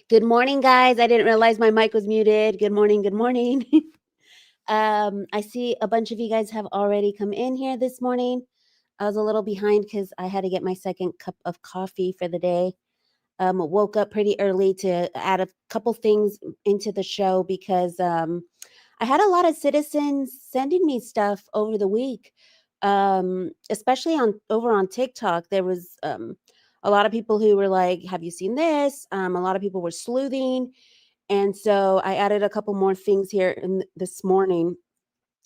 Good morning, guys. I didn't realize my mic was muted. Good morning. Good morning. I see a bunch of you guys have already come in here this morning. I was a little behind because I had to get my second cup of coffee for the day. Woke up pretty early to add a couple things into the show because I had a lot of citizens sending me stuff over the week, especially on over on TikTok. There was a lot of people who were like, "Have you seen this?" A lot of people were sleuthing, and so I added a couple more things here this morning,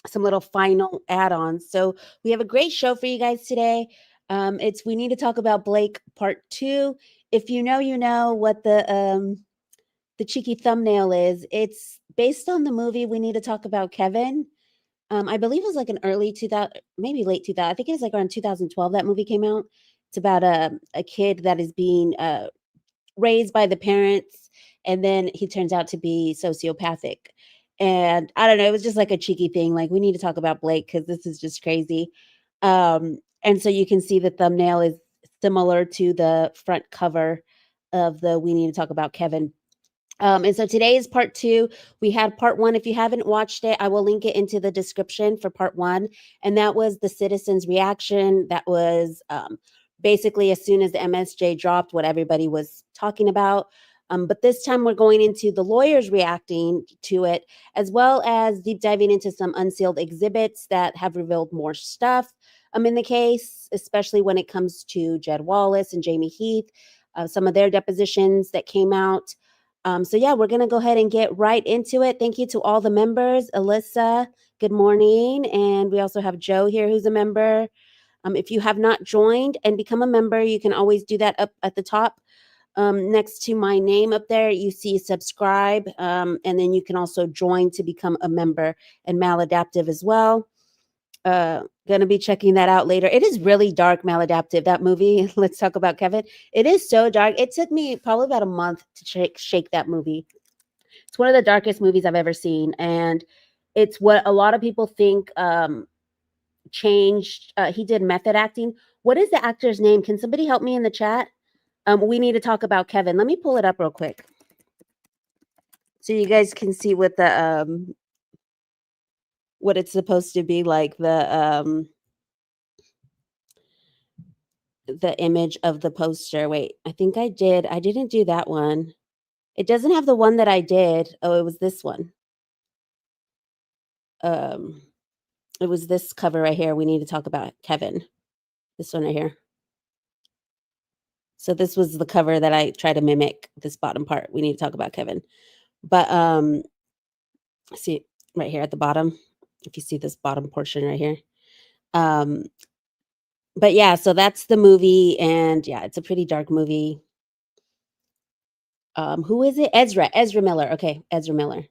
some little final add-ons. So we have a great show for you guys today. It's We Need to Talk About Blake Part 2. If you know, you know what the cheeky thumbnail is. It's based on the movie We Need to Talk About Kevin. I believe it was like an early 2000, maybe late 2000. I think it was like around 2012 that movie came out. It's about a kid that is being raised by the parents, and then he turns out to be sociopathic. And I don't know, it was just like a cheeky thing. Like, we need to talk about Blake because this is just crazy. And so you can see the thumbnail is similar to the front cover of the We Need to Talk About Kevin. And so today is part two. We had part one. If you haven't watched it, I will link it into the description for part one. And that was the citizens' reaction. That was basically as soon as the MSJ dropped, what everybody was talking about. But this time we're going into the lawyers reacting to it, as well as deep diving into some unsealed exhibits that have revealed more stuff in the case, especially when it comes to Jed Wallace and Jamie Heath, some of their depositions that came out. So yeah, we're gonna go ahead and get right into it. Thank you to all the members. Alyssa, good morning. And we also have Joe here who's a member. If you have not joined and become a member, you can always do that up at the top. Next to my name up there, you see subscribe. And then you can also join to become a member, and maladaptive as well. Gonna be checking that out later. It is really dark, maladaptive, that movie. Let's talk about Kevin. It is so dark. It took me probably about a month to shake that movie. It's one of the darkest movies I've ever seen, and it's what a lot of people think changed. He did method acting. What is the actor's name? Can somebody help me in the chat? We need to talk about Kevin. Let me pull it up real quick so you guys can see what it's supposed to be like, the image of the poster. Wait, I think I did. I didn't do that one. It doesn't have the one that I did. Oh, it was this one. Um, it was this cover right here. We need to talk about Kevin. This one right here. So this was the cover that I try to mimic, this bottom part. We need to talk about Kevin. But see right here at the bottom, if you see this bottom portion right here. But yeah, so that's the movie, and yeah, it's a pretty dark movie. Who is it? Ezra Miller. Okay, Ezra Miller.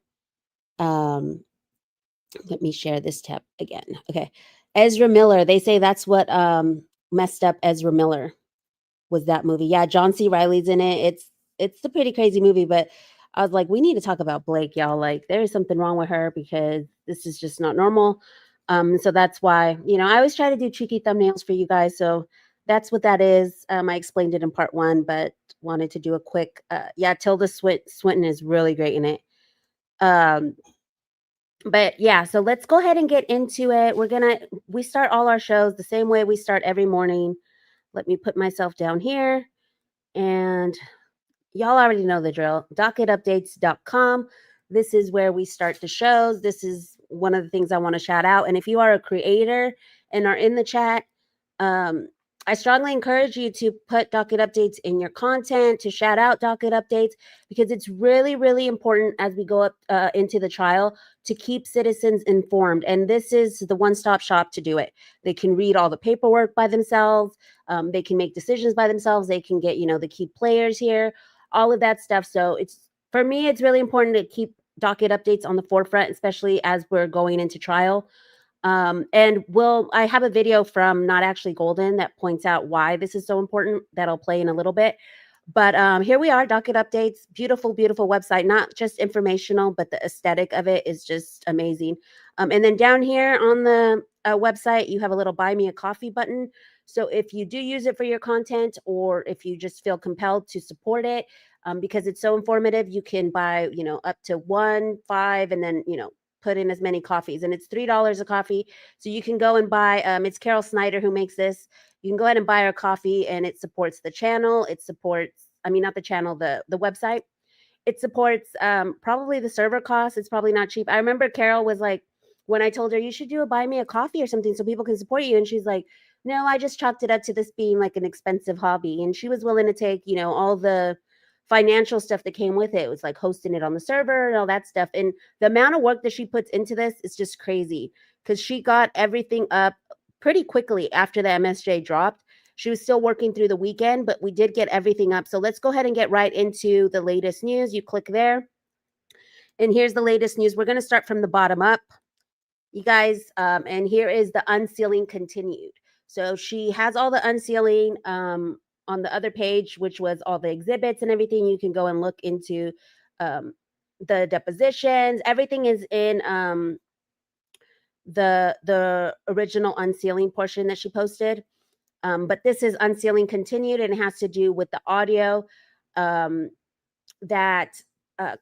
Let me share this tab again. Okay. Ezra Miller. They say that's what messed up Ezra Miller, was that movie. Yeah, John C. Reilly's in it. It's a pretty crazy movie, but I was like, we need to talk about Blake, y'all. Like, there is something wrong with her because this is just not normal. So that's why, I always try to do cheeky thumbnails for you guys. So that's what that is. I explained it in part one, but wanted to do a quick, yeah, Tilda Swinton is really great in it. But yeah, so let's go ahead and get into it. We start all our shows the same way we start every morning. Let me put myself down here, and y'all already know the drill. DOCKETupdates.com. This is where we start the shows. This is one of the things I want to shout out. And if you are a creator and are in the chat, I strongly encourage you to put docket updates in your content, to shout out docket updates, because it's really, really important as we go up into the trial to keep citizens informed. And this is the one-stop shop to do it. They can read all the paperwork by themselves. They can make decisions by themselves. They can get, the key players here, all of that stuff. So for me, it's really important to keep docket updates on the forefront, especially as we're going into trial. And I have a video from Not Actually Golden that points out why this is so important that I'll play in a little bit. But here we are, docket updates. Beautiful, beautiful website. Not just informational, but the aesthetic of it is just amazing. And then down here on the website, you have a little buy me a coffee button. So if you do use it for your content, or if you just feel compelled to support it, because it's so informative. You can buy, up to 1, 5, and then, put in as many coffees, and it's $3 a coffee. So you can go and buy, it's Carol Snyder who makes this. You can go ahead and buy her coffee, and it supports the channel. It supports, I mean, not the channel, the website. It supports probably the server costs. It's probably not cheap. I remember Carol was like, when I told her you should do a buy me a coffee or something so people can support you, and she's like, no, I just chalked it up to this being like an expensive hobby. And she was willing to take, all the financial stuff that came with it. It was like hosting it on the server and all that stuff. And the amount of work that she puts into this is just crazy, because she got everything up pretty quickly after the MSJ dropped. She was still working through the weekend, but we did get everything up. So let's go ahead and get right into the latest news. You click there, and here's the latest news. We're going to start from the bottom up, you guys. And here is the unsealing continued. So she has all the unsealing on the other page, which was all the exhibits and everything. You can go and look into the depositions. Everything is in the original unsealing portion that she posted. But this is unsealing continued, and it has to do with the audio that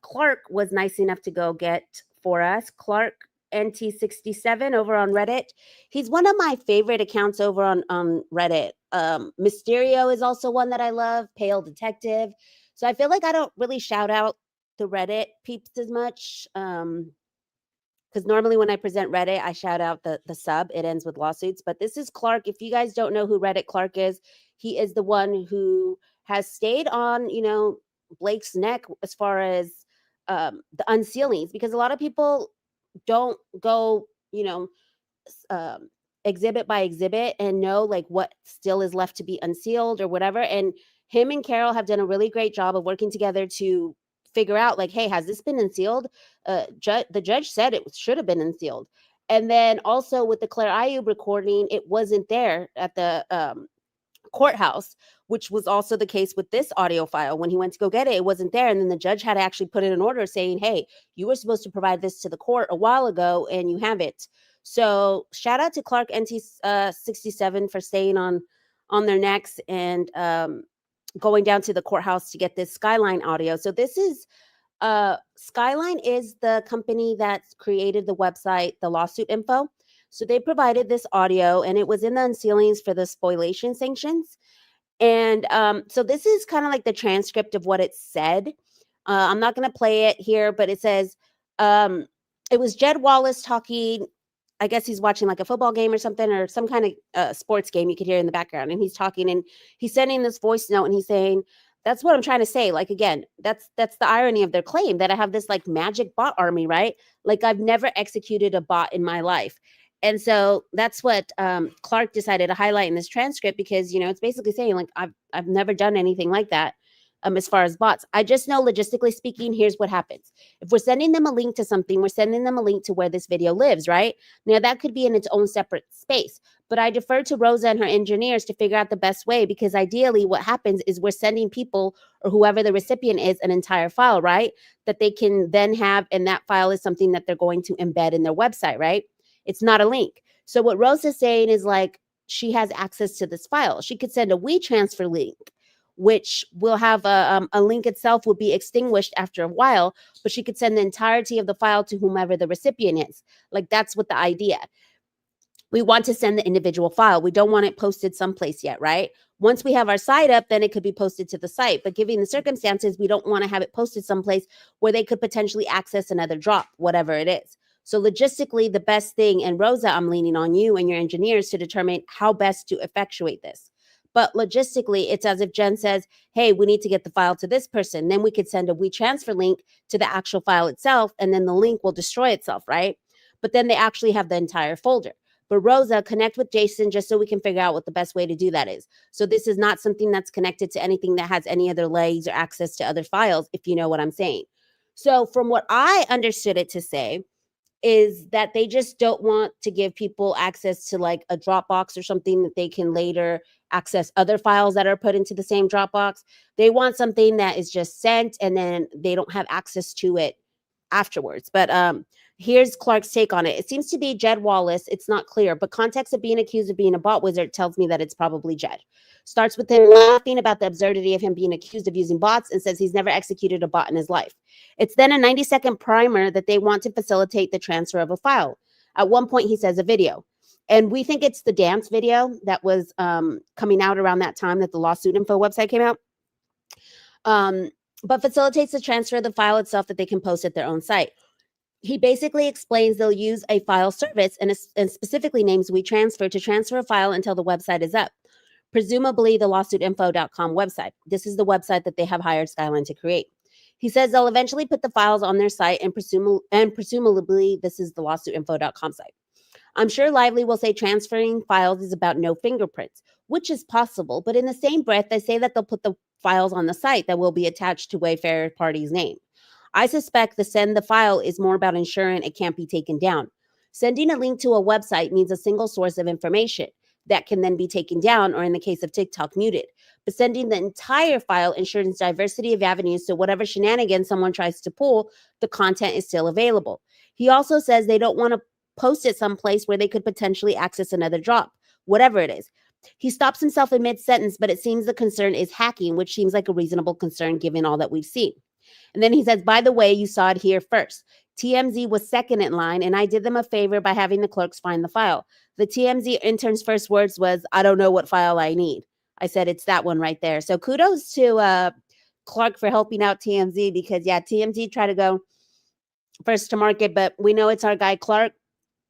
Clark was nice enough to go get for us. Clark NT67 over on Reddit. He's one of my favorite accounts over on Reddit. Mysterio is also one that I love. Pale Detective. So I feel like I don't really shout out the Reddit peeps as much. Because normally when I present Reddit, I shout out the sub. It ends with lawsuits. But this is Clark. If you guys don't know who Reddit Clark is, he is the one who has stayed on, Blake's neck as far as the unsealings, because a lot of people don't go, exhibit by exhibit and know like what still is left to be unsealed or whatever. And him and Carol have done a really great job of working together to figure out like, hey, has this been unsealed? The judge said it should have been unsealed. And then also with the Claire Ayub recording, it wasn't there at the courthouse, which was also the case with this audio file. When he went to go get it, it wasn't there. And then the judge had to actually put in an order saying, hey, you were supposed to provide this to the court a while ago and you have it. So shout out to Clark NT67 for staying on their necks and going down to the courthouse to get this Skyline audio. So this is Skyline is the company that created the website, the lawsuit info. So they provided this audio, and it was in the unsealings for the spoliation sanctions. And so this is kind of like the transcript of what it said. I'm not going to play it here, but it says it was Jed Wallace talking. I guess he's watching like a football game or something, or some kind of sports game you could hear in the background. And he's talking, and he's sending this voice note, and he's saying, that's what I'm trying to say. Like, again, that's the irony of their claim, that I have this like magic bot army, right? Like I've never executed a bot in my life. And so that's what Clark decided to highlight in this transcript, because, it's basically saying like, I've never done anything like that. As far as bots, I just know logistically speaking, here's what happens. If we're sending them a link to something, we're sending them a link to where this video lives, right? Now that could be in its own separate space, but I defer to Rosa and her engineers to figure out the best way, because ideally what happens is we're sending people or whoever the recipient is an entire file, right? That they can then have, and that file is something that they're going to embed in their website, right? It's not a link. So what Rosa's saying is like, she has access to this file. She could send a WeTransfer link, which will have a link itself will be extinguished after a while, but she could send the entirety of the file to whomever the recipient is. Like that's what the idea. We want to send the individual file. We don't want it posted someplace yet, right? Once we have our site up, then it could be posted to the site. But given the circumstances, we don't want to have it posted someplace where they could potentially access another drop, whatever it is. So logistically, the best thing, and Rosa, I'm leaning on you and your engineers to determine how best to effectuate this. But logistically, it's as if Jen says, hey, we need to get the file to this person. Then we could send a WeTransfer link to the actual file itself, and then the link will destroy itself, right? But then they actually have the entire folder. But Rosa, connect with Jason just so we can figure out what the best way to do that is. So this is not something that's connected to anything that has any other legs or access to other files, if you know what I'm saying. So from what I understood it to say, is that they just don't want to give people access to like a Dropbox or something that they can later access other files that are put into the same Dropbox. They want something that is just sent and then they don't have access to it afterwards. But Here's Clark's take on it. It seems to be Jed Wallace. It's not clear, but context of being accused of being a bot wizard tells me that it's probably Jed. Starts with him laughing about the absurdity of him being accused of using bots and says he's never executed a bot in his life. It's then a 90-second primer that they want to facilitate the transfer of a file. At one point, he says a video. And we think it's the dance video that was coming out around that time that the lawsuit info website came out. But facilitates the transfer of the file itself that they can post at their own site. He basically explains they'll use a file service and specifically names WeTransfer to transfer a file until the website is up, presumably the lawsuitinfo.com website. This is the website that they have hired Skyline to create. He says they'll eventually put the files on their site and presumably this is the lawsuitinfo.com site. I'm sure Lively will say transferring files is about no fingerprints, which is possible, but in the same breath, they say that they'll put the files on the site that will be attached to Wayfair party's name. I suspect the send the file is more about ensuring it can't be taken down. Sending a link to a website means a single source of information that can then be taken down, or in the case of TikTok, muted. But sending the entire file ensures diversity of avenues, so whatever shenanigans someone tries to pull, the content is still available. He also says they don't want to post it someplace where they could potentially access another drop, whatever it is. He stops himself in mid-sentence, but it seems the concern is hacking, which seems like a reasonable concern given all that we've seen. And then he says, by the way, you saw it here first. TMZ was second in line, and I did them a favor by having the clerks find the file. The TMZ intern's first words was, I don't know what file I need. I said, it's that one right there. So kudos to Clark for helping out TMZ because, yeah, TMZ tried to go first to market, but we know it's our guy Clark.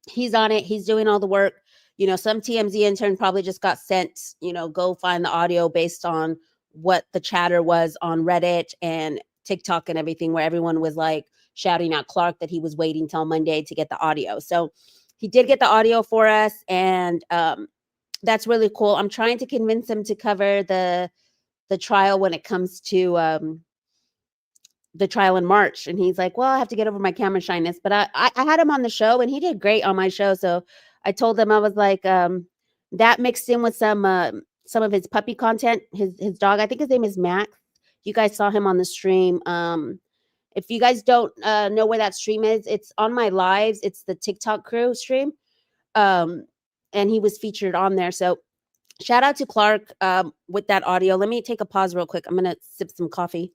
He's on it. He's doing all the work. You know, some TMZ intern probably just got sent, you know, go find the audio based on what the chatter was on Reddit and TikTok and everything, where everyone was like shouting out Clark that he was waiting till Monday to get the audio. So he did get the audio for us, and that's really cool. I'm trying to convince him to cover the trial when it comes to the trial in March. And he's like, well, I have to get over my camera shyness. But I had him on the show, and he did great on my show. So I told him, I was like, that mixed in with some of his puppy content, his dog, I think his name is Max. You guys saw him on the stream. If you guys don't know where that stream is, it's on my lives. It's the TikTok crew stream. And he was featured on there. So shout out to Clark with that audio. Let me take a pause real quick. I'm going to sip some coffee.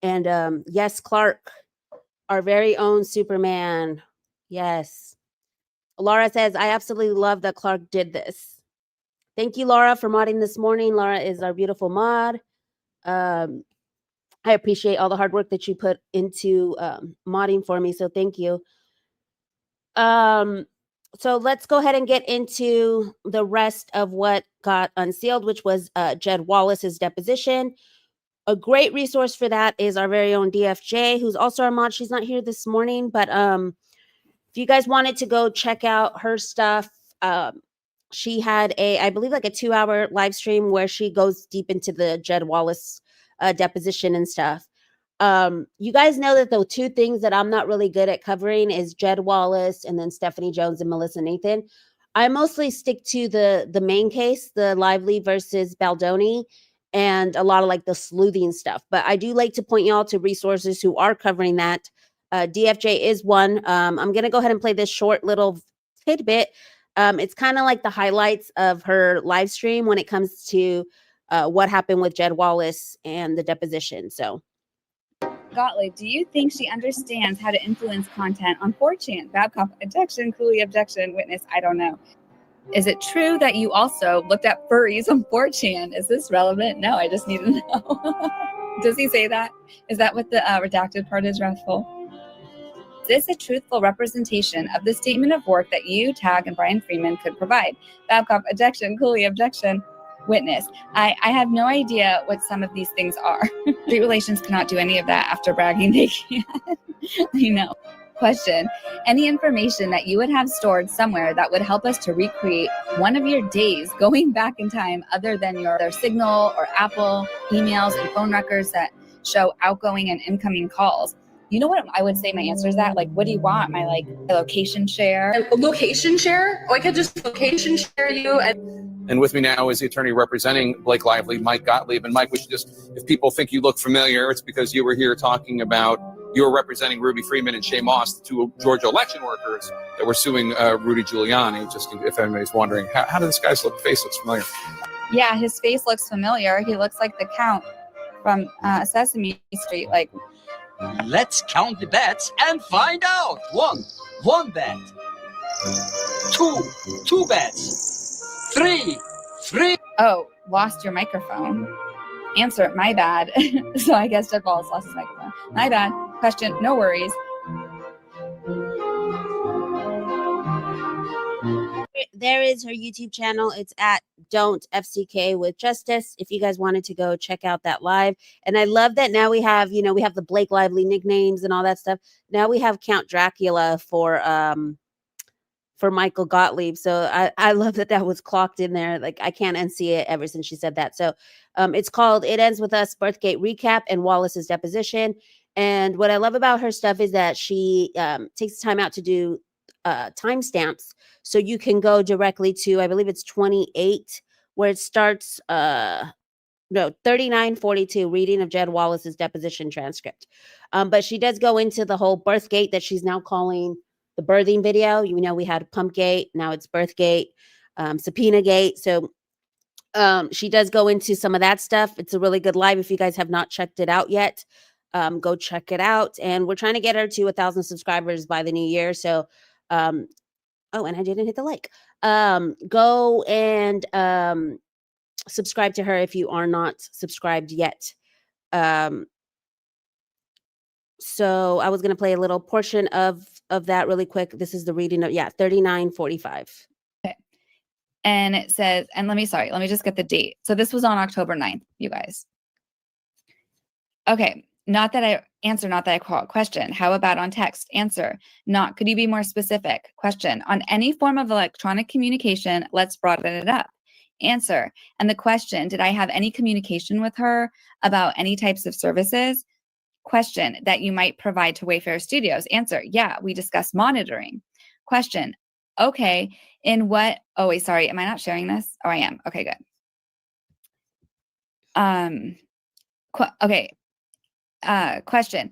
And yes, Clark, our very own Superman. Yes. Laura says, I absolutely love that Clark did this. Thank you, Laura, for modding this morning. Laura is our beautiful mod. I appreciate all the hard work that you put into modding for me. So thank you. So let's go ahead and get into the rest of what got unsealed, which was Jed Wallace's deposition. A great resource for that is our very own DFJ, who's also our mod. She's not here this morning, but if you guys wanted to go check out her stuff, she had I believe like a 2-hour live stream where she goes deep into the Jed Wallace deposition and stuff. You guys know that the two things that I'm not really good at covering is Jed Wallace and then Stephanie Jones and Melissa Nathan. I mostly stick to the main case, the Lively versus Baldoni, and a lot of like the sleuthing stuff. But I do like to point y'all to resources who are covering that. DFJ is one. I'm going to go ahead and play this short little tidbit. It's kind of like the highlights of her live stream when it comes to what happened with Jed Wallace and the deposition. So, Gottlieb, do you think she understands how to influence content on 4chan? Babcock, objection. Cooley, objection. Witness, I don't know. Is it true that you also looked at furries on 4chan? Is this relevant? No, I just need to know. Does he say that? Is that what the redacted part is, Wrathful? Is this a truthful representation of the statement of work that you, Tag, and Brian Freeman could provide? Babcock, objection. Cooley, objection. Witness, I have no idea what some of these things are. Street Relations cannot do any of that after bragging they can. I know. Question, any information that you would have stored somewhere that would help us to recreate one of your days going back in time other than their Signal or Apple emails and phone records that show outgoing and incoming calls? You know what I would say my answer is that? Like, what do you want? My location share? A location share? Oh, I could just location share you. And with me now is the attorney representing Blake Lively, Mike Gottlieb. And Mike, we should just, if people think you look familiar, it's because you were here talking about you're representing Ruby Freeman and Shay Moss, the two Georgia election workers that were suing Rudy Giuliani. Just if anybody's wondering, how do this guy's face looks familiar? Yeah, his face looks familiar. He looks like the Count from Sesame Street. Like, let's count the bets and find out. One bet. Two bets. Three. oh, lost your microphone. Answer, my bad. So I guess Jed Wallace lost his microphone. My bad. Question, no worries. There is her YouTube channel. It's at Don't FCK with Justice. If you guys wanted to go check out that live. And I love that now we have, we have the Blake Lively nicknames and all that stuff. Now we have Count Dracula for Michael Gottlieb. So I love that was clocked in there. Like, I can't unsee it ever since she said that. So it's called It Ends With Us, Birthgate Recap and Wallace's Deposition. And what I love about her stuff is that she takes time out to do timestamps. So you can go directly to, I believe it's 28, where it starts, 39:42, reading of Jed Wallace's deposition transcript. But she does go into the whole birthgate that she's now calling the birthing video. We had Pumpgate, now it's Birthgate, Subpoena Gate. So she does go into some of that stuff. It's a really good live. If you guys have not checked it out yet, go check it out. And we're trying to get her to 1,000 subscribers by the new year. So, oh, and I didn't hit the like. Go and subscribe to her if you are not subscribed yet. So I was going to play a little portion of that really quick. This is the reading of 39:45. Okay. And it says, and let me just get the date. So this was on October 9th, you guys. Okay. Not that I call. Question, how about on text? Answer, not. Could you be more specific? Question, on any form of electronic communication, let's broaden it up. Answer, and the question, did I have any communication with her about any types of services? Question, that you might provide to Wayfair Studios? Answer, yeah, we discussed monitoring. Question, okay, in what, oh wait, sorry, am I not sharing this? Oh, I am. Okay, good. Okay. Question,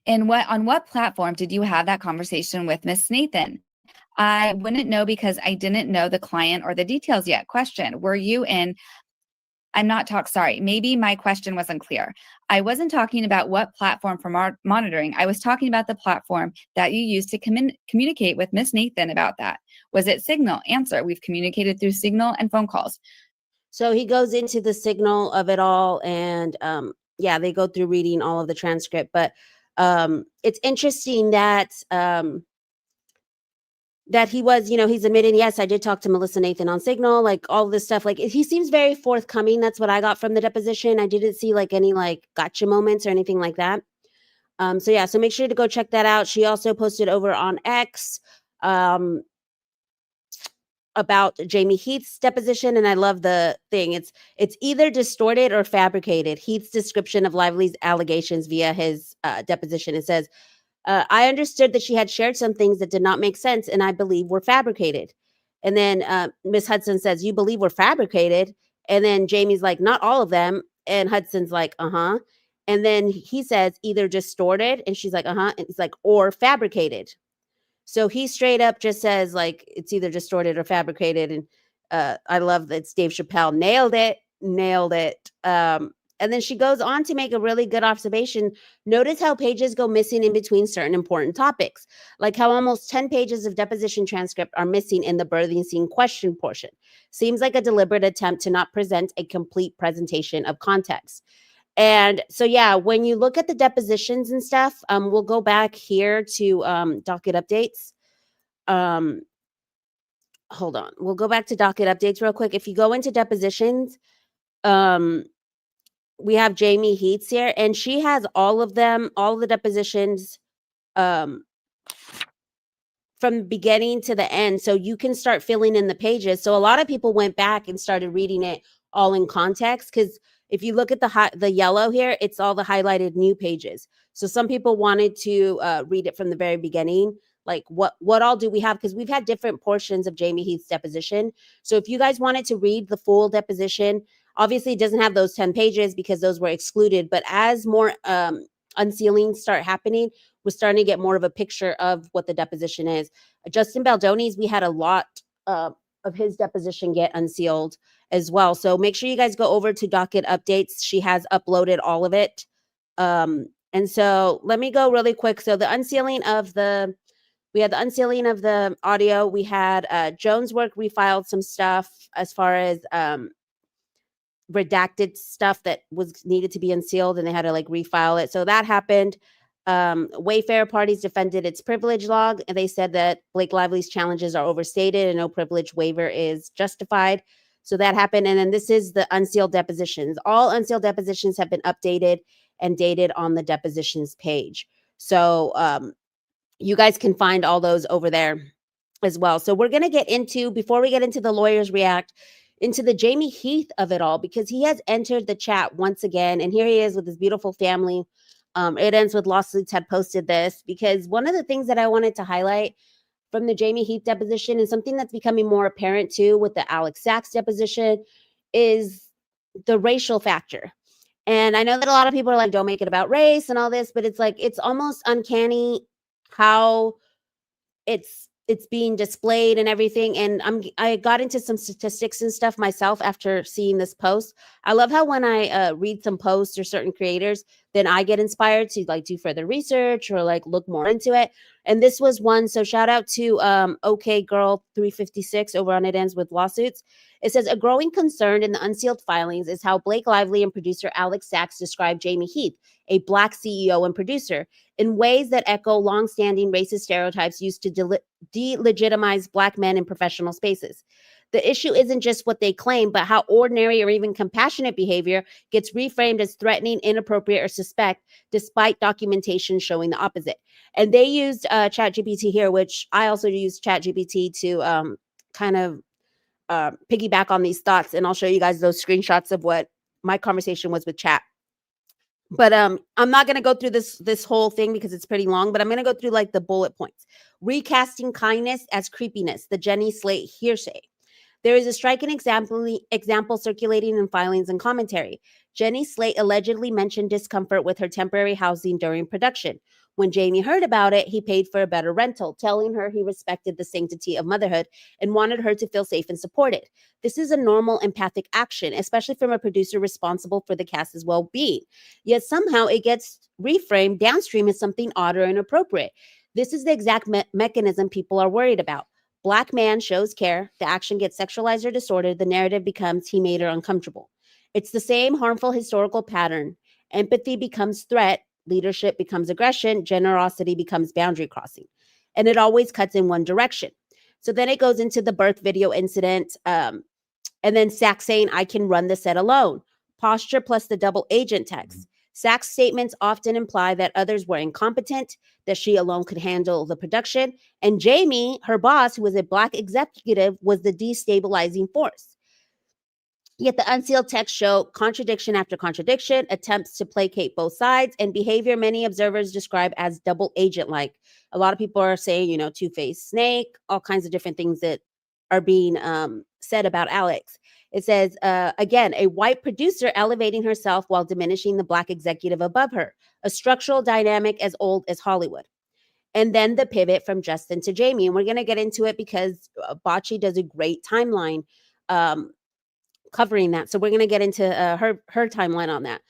on what platform did you have that conversation with Miss Nathan? I wouldn't know because I didn't know the client or the details yet. Question, were you in, maybe my question was unclear. I wasn't talking about what platform for monitoring. I was talking about the platform that you used to communicate with Miss Nathan about that. Was it Signal? Answer, we've communicated through Signal and phone calls. So he goes into the Signal of it all, and they go through reading all of the transcript. But it's interesting that that he was, he's admitting, yes, I did talk to Melissa Nathan on Signal, like all this stuff. Like, he seems very forthcoming. That's what I got from the deposition. I didn't see any gotcha moments or anything like that. So make sure to go check that out. She also posted over on X about Jamie Heath's deposition, and I love the thing. It's either distorted or fabricated. Heath's description of Lively's allegations via his deposition. It says, I understood that she had shared some things that did not make sense and I believe were fabricated. And then Miss Hudson says, you believe were fabricated? And then Jamie's like, not all of them. And Hudson's like, uh-huh. And then he says, either distorted. And she's like, uh-huh. And it's like, or fabricated. So he straight up just says, it's either distorted or fabricated. And I love that it's Dave Chappelle. Nailed it. And then she goes on to make a really good observation. Notice how pages go missing in between certain important topics, like how almost 10 pages of deposition transcript are missing in the birthing scene question portion. Seems like a deliberate attempt to not present a complete presentation of context. And so, when you look at the depositions and stuff, we'll go back here to docket updates. Hold on. We'll go back to docket updates real quick. If you go into depositions, we have Jamie Heath's here, and she has all of them, all of the depositions from beginning to the end. So you can start filling in the pages. So a lot of people went back and started reading it all in context, because if you look at the yellow here, it's all the highlighted new pages. So some people wanted to read it from the very beginning. Like what all do we have? Because we've had different portions of Jamie Heath's deposition. So if you guys wanted to read the full deposition, obviously it doesn't have those 10 pages because those were excluded. But as more unsealing start happening, we're starting to get more of a picture of what the deposition is. Justin Baldoni's, we had a lot of his deposition get unsealed as well. So make sure you guys go over to Docket Updates. She has uploaded all of it. And so let me go really quick. So the unsealing of we had the unsealing of the audio. We had Jones Work refiled some stuff as far as redacted stuff that was needed to be unsealed, and they had to like refile it. So that happened. Wayfair Parties defended its privilege log, and they said that Blake Lively's challenges are overstated and no privilege waiver is justified. So that happened. And then this is the unsealed depositions. All unsealed depositions have been updated and dated on the depositions page. So you guys can find all those over there as well. So we're going to get into, before we get into the lawyers react, into the Jamie Heath of it all, because he has entered the chat once again. And here he is with his beautiful family. It Ends with Lawsuits had posted this, because one of the things that I wanted to highlight from the Jamie Heath deposition, and something that's becoming more apparent too with the Alex Saks deposition, is the racial factor. And I know that a lot of people are like, don't make it about race and all this, but it's like, it's almost uncanny how it's being displayed and everything. And I got into some statistics and stuff myself after seeing this post. I love how when I read some posts or certain creators, then I get inspired to like do further research or like look more into it. And this was one. So shout out to OK Girl 356 over on It Ends with Lawsuits. It says, a growing concern in the unsealed filings is how Blake Lively and producer Alex Saks describe Jamie Heath, a Black CEO and producer, in ways that echo longstanding racist stereotypes used to delegitimize Black men in professional spaces. The issue isn't just what they claim, but how ordinary or even compassionate behavior gets reframed as threatening, inappropriate, or suspect, despite documentation showing the opposite. And they used ChatGPT here, which I also use ChatGPT to kind of piggyback on these thoughts. And I'll show you guys those screenshots of what my conversation was with Chat. But I'm not going to go through this whole thing because it's pretty long, but I'm going to go through like the bullet points. Recasting kindness as creepiness, the Jenny Slate hearsay. There is a striking example circulating in filings and commentary. Jenny Slate allegedly mentioned discomfort with her temporary housing during production. When Jamie heard about it, he paid for a better rental, telling her he respected the sanctity of motherhood and wanted her to feel safe and supported. This is a normal empathic action, especially from a producer responsible for the cast's well-being. Yet somehow it gets reframed downstream as something odd or inappropriate. This is the exact mechanism people are worried about. Black man shows care, the action gets sexualized or distorted, the narrative becomes he made her uncomfortable. It's the same harmful historical pattern. Empathy becomes threat, leadership becomes aggression, generosity becomes boundary crossing. And it always cuts in one direction. So then it goes into the birth video incident, and then Saks saying, I can run the set alone. Posture plus the double agent text. Saks' statements often imply that others were incompetent, that she alone could handle the production, and Jamie, her boss, who was a Black executive, was the destabilizing force. Yet the unsealed text show contradiction after contradiction, attempts to placate both sides, and behavior many observers describe as double agent-like. A lot of people are saying, two-faced snake, all kinds of different things that are being said about Alex. It says, again, a white producer elevating herself while diminishing the Black executive above her, a structural dynamic as old as Hollywood. And then the pivot from Justin to Jamie. And we're going to get into it because Bocce does a great timeline covering that. So we're going to get into her timeline on that.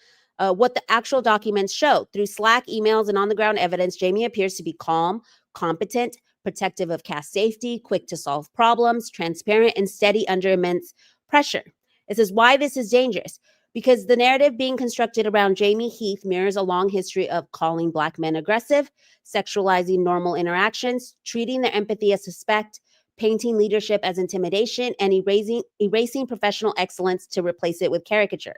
What the actual documents show. Through Slack, emails, and on-the-ground evidence, Jamie appears to be calm, competent, protective of cast safety, quick to solve problems, transparent, and steady under immense pressure. It says why this is dangerous. Because the narrative being constructed around Jamie Heath mirrors a long history of calling Black men aggressive, sexualizing normal interactions, treating their empathy as suspect, painting leadership as intimidation, and erasing professional excellence to replace it with caricature.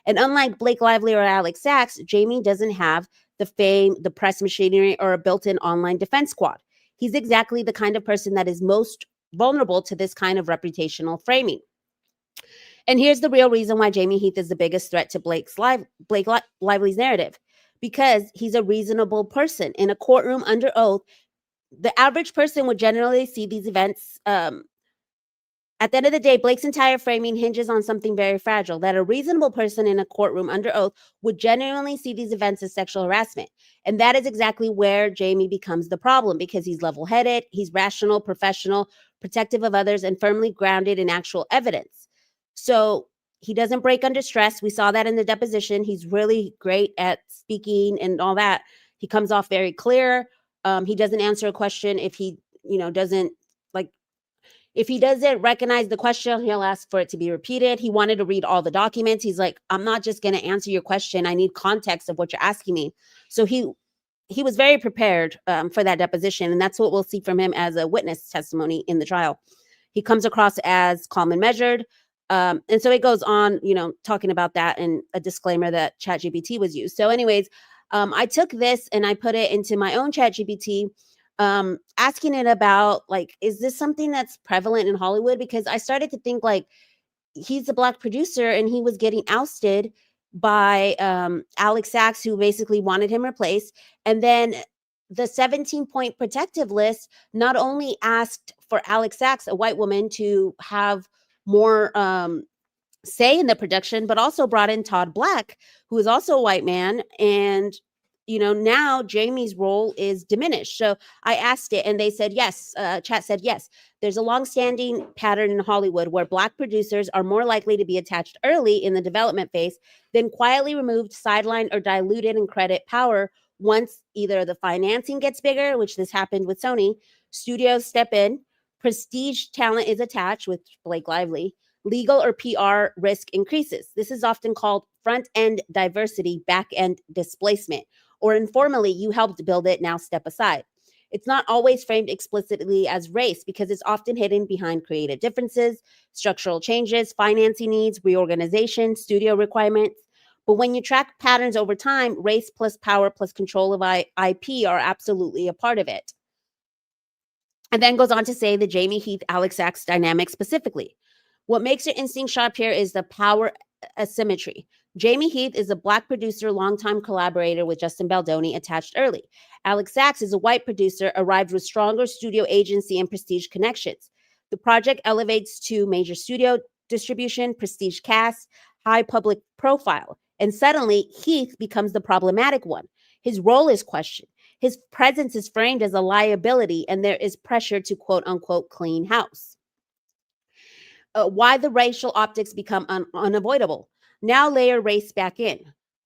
And unlike Blake Lively or Alex Saks, Jamie doesn't have the fame, the press machinery, or a built-in online defense squad. He's exactly the kind of person that is most vulnerable to this kind of reputational framing. And here's the real reason why Jamie Heath is the biggest threat to Blake Lively's narrative. Because he's a reasonable person. In a courtroom under oath, the average person would generally see these events At the end of the day, Blake's entire framing hinges on something very fragile, that a reasonable person in a courtroom under oath would genuinely see these events as sexual harassment. And that is exactly where Jamie becomes the problem, because he's level-headed, he's rational, professional, protective of others, and firmly grounded in actual evidence. So he doesn't break under stress. We saw that in the deposition. He's really great at speaking and all that. He comes off very clear. He doesn't answer a question if he, doesn't like, if he doesn't recognize the question, he'll ask for it to be repeated. He wanted to read all the documents. He's like, I'm not just going to answer your question. I need context of what you're asking me. So he was very prepared for that deposition. And that's what we'll see from him as a witness testimony in the trial. He comes across as calm and measured. And so it goes on, talking about that and a disclaimer that ChatGPT was used. So anyways, I took this and I put it into my own ChatGPT, asking it about, like, is this something that's prevalent in Hollywood? Because I started to think, like, he's a Black producer and he was getting ousted by Alex Saks, who basically wanted him replaced. And then the 17-point protective list not only asked for Alex Saks, a white woman, to have more say in the production, but also brought in Todd Black, who is also a white man. And now Jamie's role is diminished. So I asked it and they said yes. Chat said yes. There's a longstanding pattern in Hollywood where Black producers are more likely to be attached early in the development phase, then quietly removed, sidelined, or diluted in credit power once either the financing gets bigger, which this happened with Sony, studios step in, prestige talent is attached with Blake Lively, legal or PR risk increases. This is often called front-end diversity, back-end displacement. Or informally, you helped build it, now step aside. It's not always framed explicitly as race because it's often hidden behind creative differences, structural changes, financing needs, reorganization, studio requirements. But when you track patterns over time, race plus power plus control of IP are absolutely a part of it. And then goes on to say the Jamie Heath, Alex Saks dynamic specifically. What makes your instinct sharp here is the power asymmetry. Jamie Heath is a Black producer, longtime collaborator with Justin Baldoni, attached early. Alex Saks is a white producer, arrived with stronger studio agency and prestige connections. The project elevates to major studio distribution, prestige cast, high public profile. And suddenly, Heath becomes the problematic one. His role is questioned. His presence is framed as a liability, and there is pressure to quote unquote clean house. Why the racial optics become unavoidable. Now layer race back in.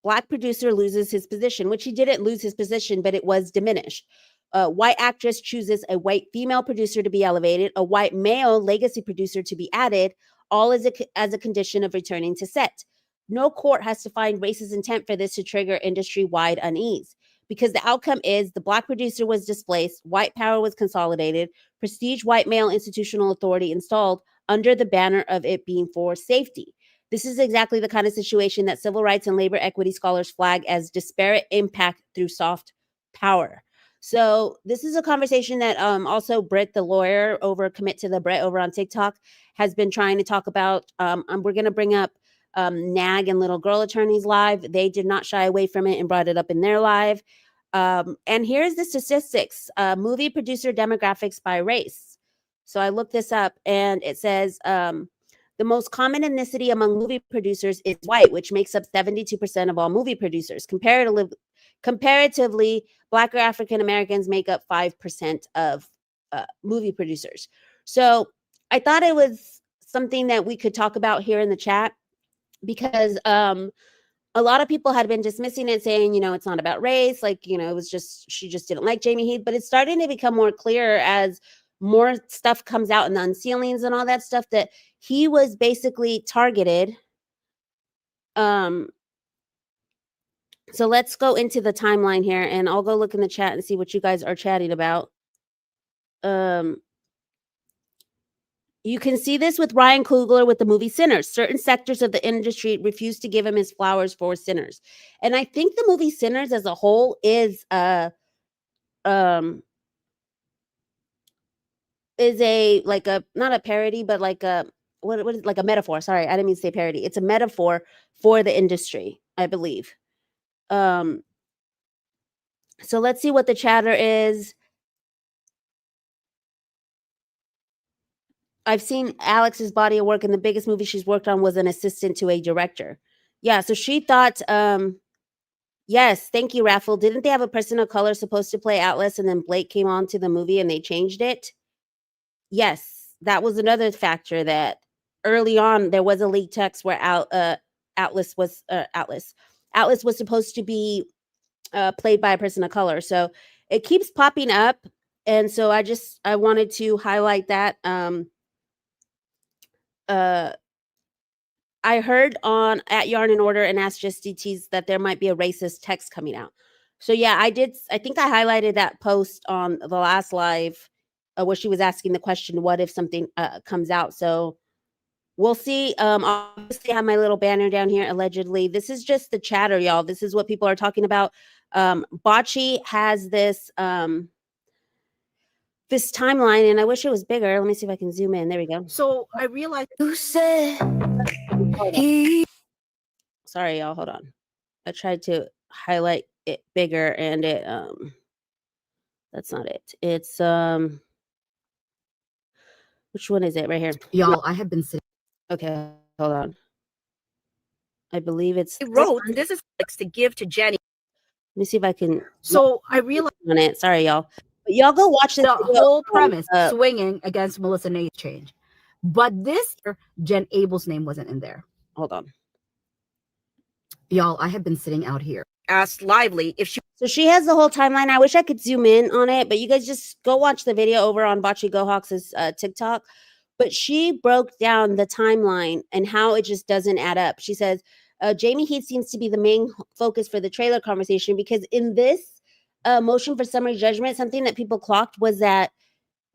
Black producer loses his position, which he didn't lose his position, but it was diminished. White actress chooses a white female producer to be elevated, a white male legacy producer to be added, all as a condition of returning to set. No court has to find racist intent for this to trigger industry-wide unease, because the outcome is the Black producer was displaced, white power was consolidated, prestige white male institutional authority installed under the banner of it being for safety. This is exactly the kind of situation that civil rights and labor equity scholars flag as disparate impact through soft power. So this is a conversation that also Britt, the lawyer over Commit to the Brit over on TikTok, has been trying to talk about. We're going to bring up NAG and Little Girl Attorneys live. They did not shy away from it and brought it up in their live. And here's the statistics, movie producer demographics by race. So I looked this up and it says the most common ethnicity among movie producers is white, which makes up 72% of all movie producers. Comparatively, Black or African Americans make up 5% of movie producers. So I thought it was something that we could talk about here in the chat, because a lot of people had been dismissing it, saying, it's not about race. Like, it was just, she just didn't like Jamie Heath. But it's starting to become more clear as more stuff comes out in the unsealings and all that stuff, that he was basically targeted. So let's go into the timeline here, and I'll go look in the chat and see what you guys are chatting about. You can see this with Ryan Coogler with the movie Sinners. Certain sectors of the industry refuse to give him his flowers for Sinners. And I think the movie Sinners as a whole is a not a parody, but like a like a metaphor. Sorry, I didn't mean to say parody. It's a metaphor for the industry, I believe. So let's see what the chatter is. I've seen Alex's body of work, and the biggest movie she's worked on was an assistant to a director. Yeah, so she thought, yes, thank you, Raffle. Didn't they have a person of color supposed to play Atlas, and then Blake came on to the movie and they changed it? Yes, that was another factor that early on there was a leaked text where Atlas was supposed to be played by a person of color. So it keeps popping up, and so I wanted to highlight that. I heard on at Yarn and Order and Ask Just DTs that there might be a racist text coming out. So yeah, I think I highlighted that post on the last live where she was asking the question, what if something comes out? So we'll see. Obviously I have my little banner down here, allegedly. This is just the chatter, y'all. This is what people are talking about. Bocce has this this timeline, and I wish it was bigger. Let me see if I can zoom in. There we go. So I realized You said Sorry, y'all. Hold on. I tried to highlight it bigger, and it that's not it. It's which one is it? Right here. y'all, I have been sitting. Okay, hold on. I believe it's. I wrote, and this is to give to Jenny. Let me see if I can. So I realized On it. Sorry, y'all. But y'all go watch this the video whole on, premise swinging against Melissa Nate's change, but this year, Jen Abel's name wasn't in there. Hold on. Y'all, I have been sitting out here. Asked Lively if she. So she has the whole timeline. I wish I could zoom in on it, but you guys just go watch the video over on Bocce Go Hawks' TikTok. But she broke down the timeline and how it just doesn't add up. She says, Jamie Heath seems to be the main focus for the trailer conversation, because in this motion for summary judgment, something that people clocked was that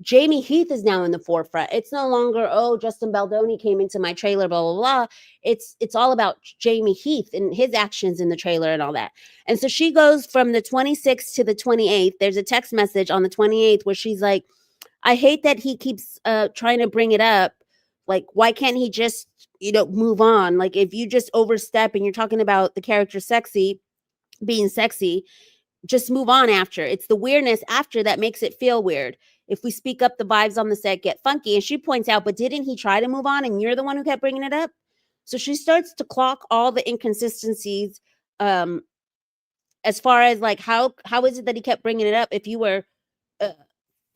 Jamie Heath is now in the forefront. It's no longer, oh, Justin Baldoni came into my trailer, blah, blah, blah. It's all about Jamie Heath and his actions in the trailer and all that. And so she goes from the 26th to the 28th. There's a text message on the 28th where she's like, I hate that he keeps trying to bring it up. Like, why can't he just, move on? Like, if you just overstep and you're talking about the character being sexy, just move on after. It's the weirdness after that makes it feel weird. If we speak up, the vibes on the set get funky. And she points out, but didn't he try to move on and you're the one who kept bringing it up? So she starts to clock all the inconsistencies as far as like, how is it that he kept bringing it up if you were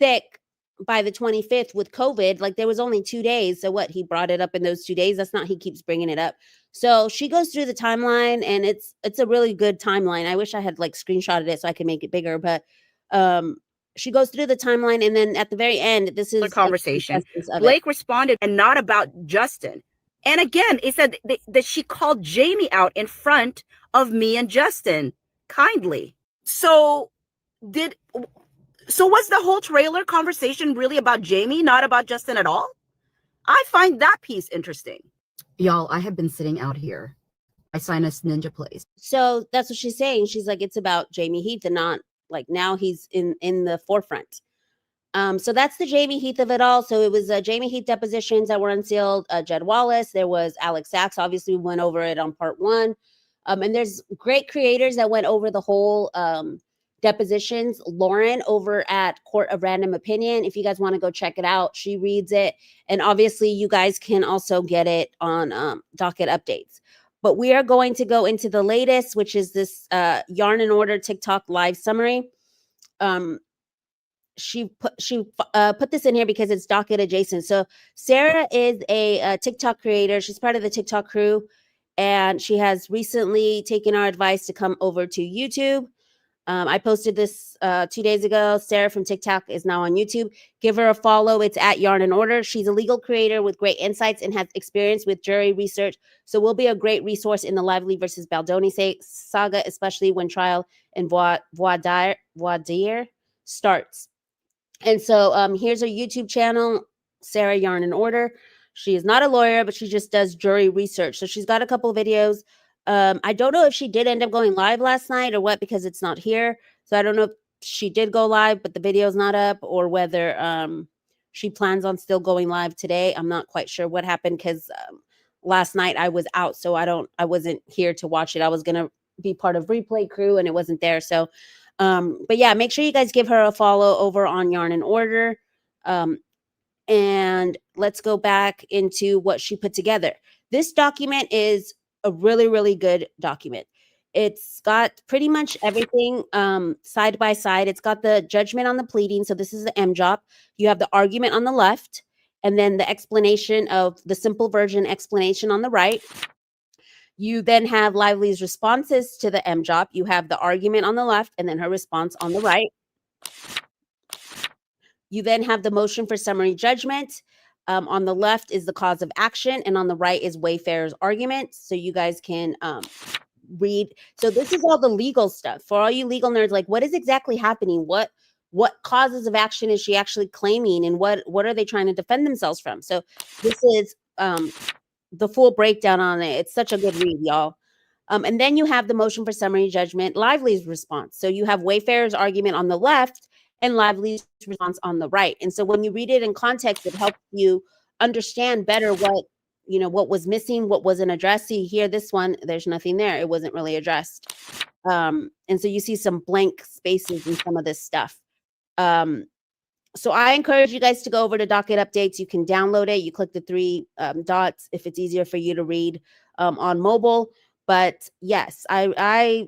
sick by the 25th with COVID? Like, there was only 2 days. So what, he brought it up in those 2 days? That's not, he keeps bringing it up. So she goes through the timeline, and it's a really good timeline. I wish I had like screenshotted it so I could make it bigger, but she goes through the timeline, and then at the very end, this is The conversation. Blake responded, and not about Justin. And again, it said that she called Jamie out in front of me and Justin kindly. So was the whole trailer conversation really about Jamie, not about Justin at all? I find that piece interesting. Y'all, I have been sitting out here. My sinus ninja plays. So that's what she's saying. She's like, it's about Jamie Heath, and not like now he's in the forefront. So that's the Jamie Heath of it all. So it was Jamie Heath depositions that were unsealed. Jed Wallace. There was Alex Saks. Obviously, we went over it on part 1. And there's great creators that went over the whole depositions. Lauren over at Court of Random Opinion. If you guys want to go check it out, she reads it. And obviously, you guys can also get it on Docket Updates. But we are going to go into the latest, which is this Yarn and Order TikTok live summary. She put this in here because it's Docket adjacent. So Sarah is a TikTok creator. She's part of the TikTok crew, and she has recently taken our advice to come over to YouTube. I posted this 2 days ago. Sarah from TikTok is now on YouTube. Give her a follow. It's at Yarn and Order. She's a legal creator with great insights and has experience with jury research. So will be a great resource in the Lively versus Baldoni saga, especially when trial in voir dire starts. And so here's her YouTube channel, Sarah Yarn and Order. She is not a lawyer, but she just does jury research. So she's got a couple of videos. I don't know if she did end up going live last night or what, because it's not here. So I don't know if she did go live, but the video's not up, or whether she plans on still going live today. I'm not quite sure what happened, because last night I was out, so I wasn't here to watch it. I was gonna be part of replay crew, and it wasn't there. So, but yeah, make sure you guys give her a follow over on Yarn and Order. And let's go back into what she put together. This document is a really, really good document. It's got pretty much everything side by side. It's got the judgment on the pleading. So this is the MJOP. You have the argument on the left, and then the explanation of the simple version explanation on the right. You then have Lively's responses to the MJOP. You have the argument on the left and then her response on the right. You then have the motion for summary judgment. On the left is the cause of action, and on the right is Wayfarer's argument. So you guys can read. So this is all the legal stuff. For all you legal nerds, like what is exactly happening? What causes of action is she actually claiming, and what are they trying to defend themselves from? So this is the full breakdown on it. It's such a good read, y'all. And then you have the motion for summary judgment, Lively's response. So you have Wayfarer's argument on the left and Lively's response on the right. And so when you read it in context, it helps you understand better what was missing, what wasn't addressed. See here, this one, there's nothing there. It wasn't really addressed. And so you see some blank spaces in some of this stuff. So I encourage you guys to go over to Docket Updates. You can download it. You click the three dots if it's easier for you to read on mobile. But yes, I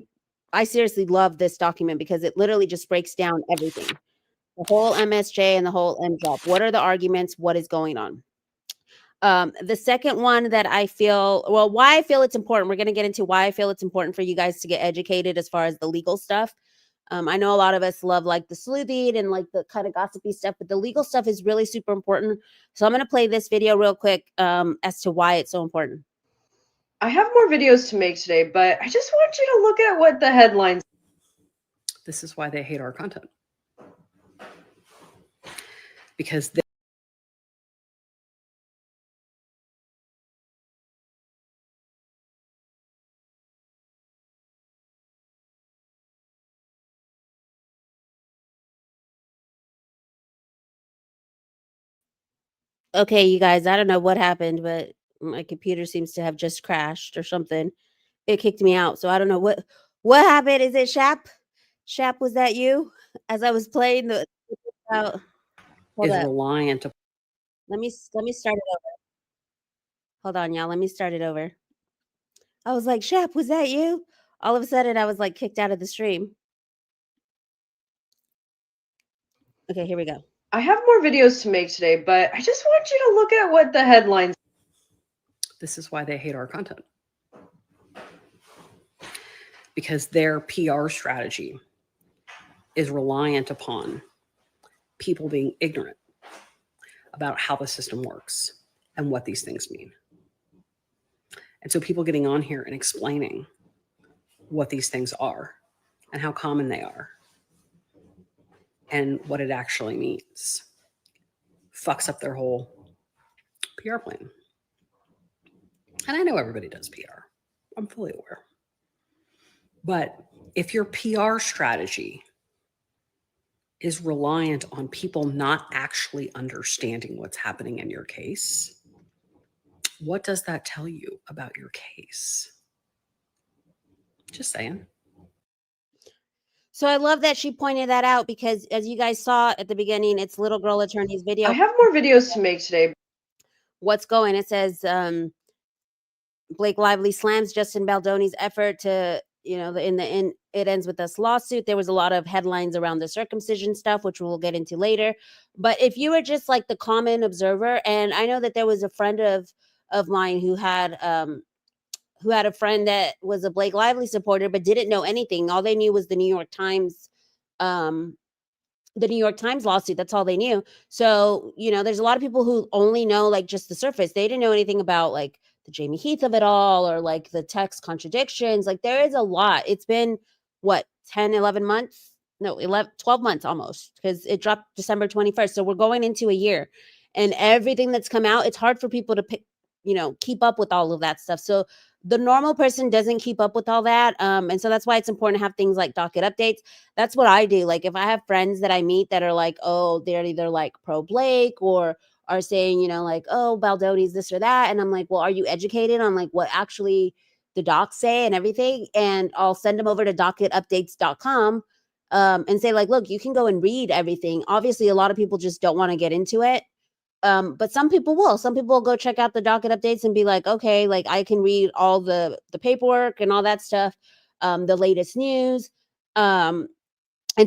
seriously love this document because it literally just breaks down everything. The whole MSJ and the whole MJOP. What are the arguments? What is going on? The second one that I feel, well, why I feel it's important, we're going to get into why I feel it's important for you guys to get educated as far as the legal stuff. I know a lot of us love like the sleuthing and like the kind of gossipy stuff, but the legal stuff is really super important. So I'm going to play this video real quick as to why it's so important. I have more videos to make today, but I just want you to look at what the headlines. This is why they hate our content. Because they Okay, you guys, I don't know what happened, but my computer seems to have just crashed or something. It kicked me out. So I don't know what happened. Is it Shap? Shap, was that you? As I was playing the hold is up. reliant. Let me start it over. Hold on, y'all. Let me start it over. I was like, Shap, was that you? All of a sudden, I was like kicked out of the stream. Okay, here we go. I have more videos to make today, but I just want you to look at what the headlines. This is why they hate our content. Because their PR strategy is reliant upon people being ignorant about how the system works and what these things mean. And so people getting on here and explaining what these things are and how common they are and what it actually means fucks up their whole PR plan. And I know everybody does PR. I'm fully aware. But if your PR strategy is reliant on people not actually understanding what's happening in your case, what does that tell you about your case? Just saying. So I love that she pointed that out because as you guys saw at the beginning, it's Little Girl Attorney's video. I have more videos to make today. What's going? It says Blake Lively slams Justin Baldoni's effort to, in the end, it ends with this lawsuit. There was a lot of headlines around the circumcision stuff, which we'll get into later. But if you were just like the common observer, and I know that there was a friend of mine who had a friend that was a Blake Lively supporter, but didn't know anything. All they knew was the New York Times lawsuit. That's all they knew. So, there's a lot of people who only know like just the surface. They didn't know anything about like the Jamie Heath of it all or like the text contradictions. Like there is a lot. It's been what, 10, 11 months? No, 12 months almost, because it dropped December 21st. So we're going into a year and everything that's come out, it's hard for people to keep up with all of that stuff. So the normal person doesn't keep up with all that. And so that's why it's important to have things like docket updates. That's what I do. Like if I have friends that I meet that are like, oh, they're either like pro Blake or are saying, like, oh, Baldoni's this or that. And I'm like, well, are you educated on like what actually the docs say and everything? And I'll send them over to docketupdates.com and say like, look, you can go and read everything. Obviously, a lot of people just don't want to get into it. But some people will. Some people will go check out the docket updates and be like, okay, like I can read all the paperwork and all that stuff, the latest news, and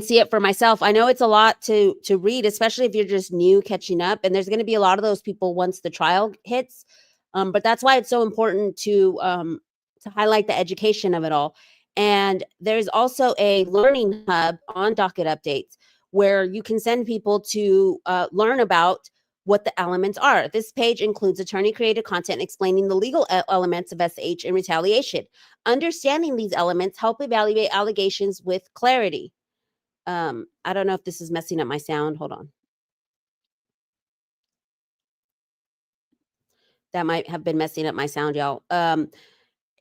see it for myself. I know it's a lot to read, especially if you're just new catching up. And there's going to be a lot of those people once the trial hits. But that's why it's so important to highlight the education of it all. And there's also a learning hub on docket updates where you can send people to learn about what the elements are. This page includes attorney-created content explaining the legal elements of SH and retaliation. Understanding these elements help evaluate allegations with clarity. I don't know if this is messing up my sound. Hold on. That might have been messing up my sound, y'all.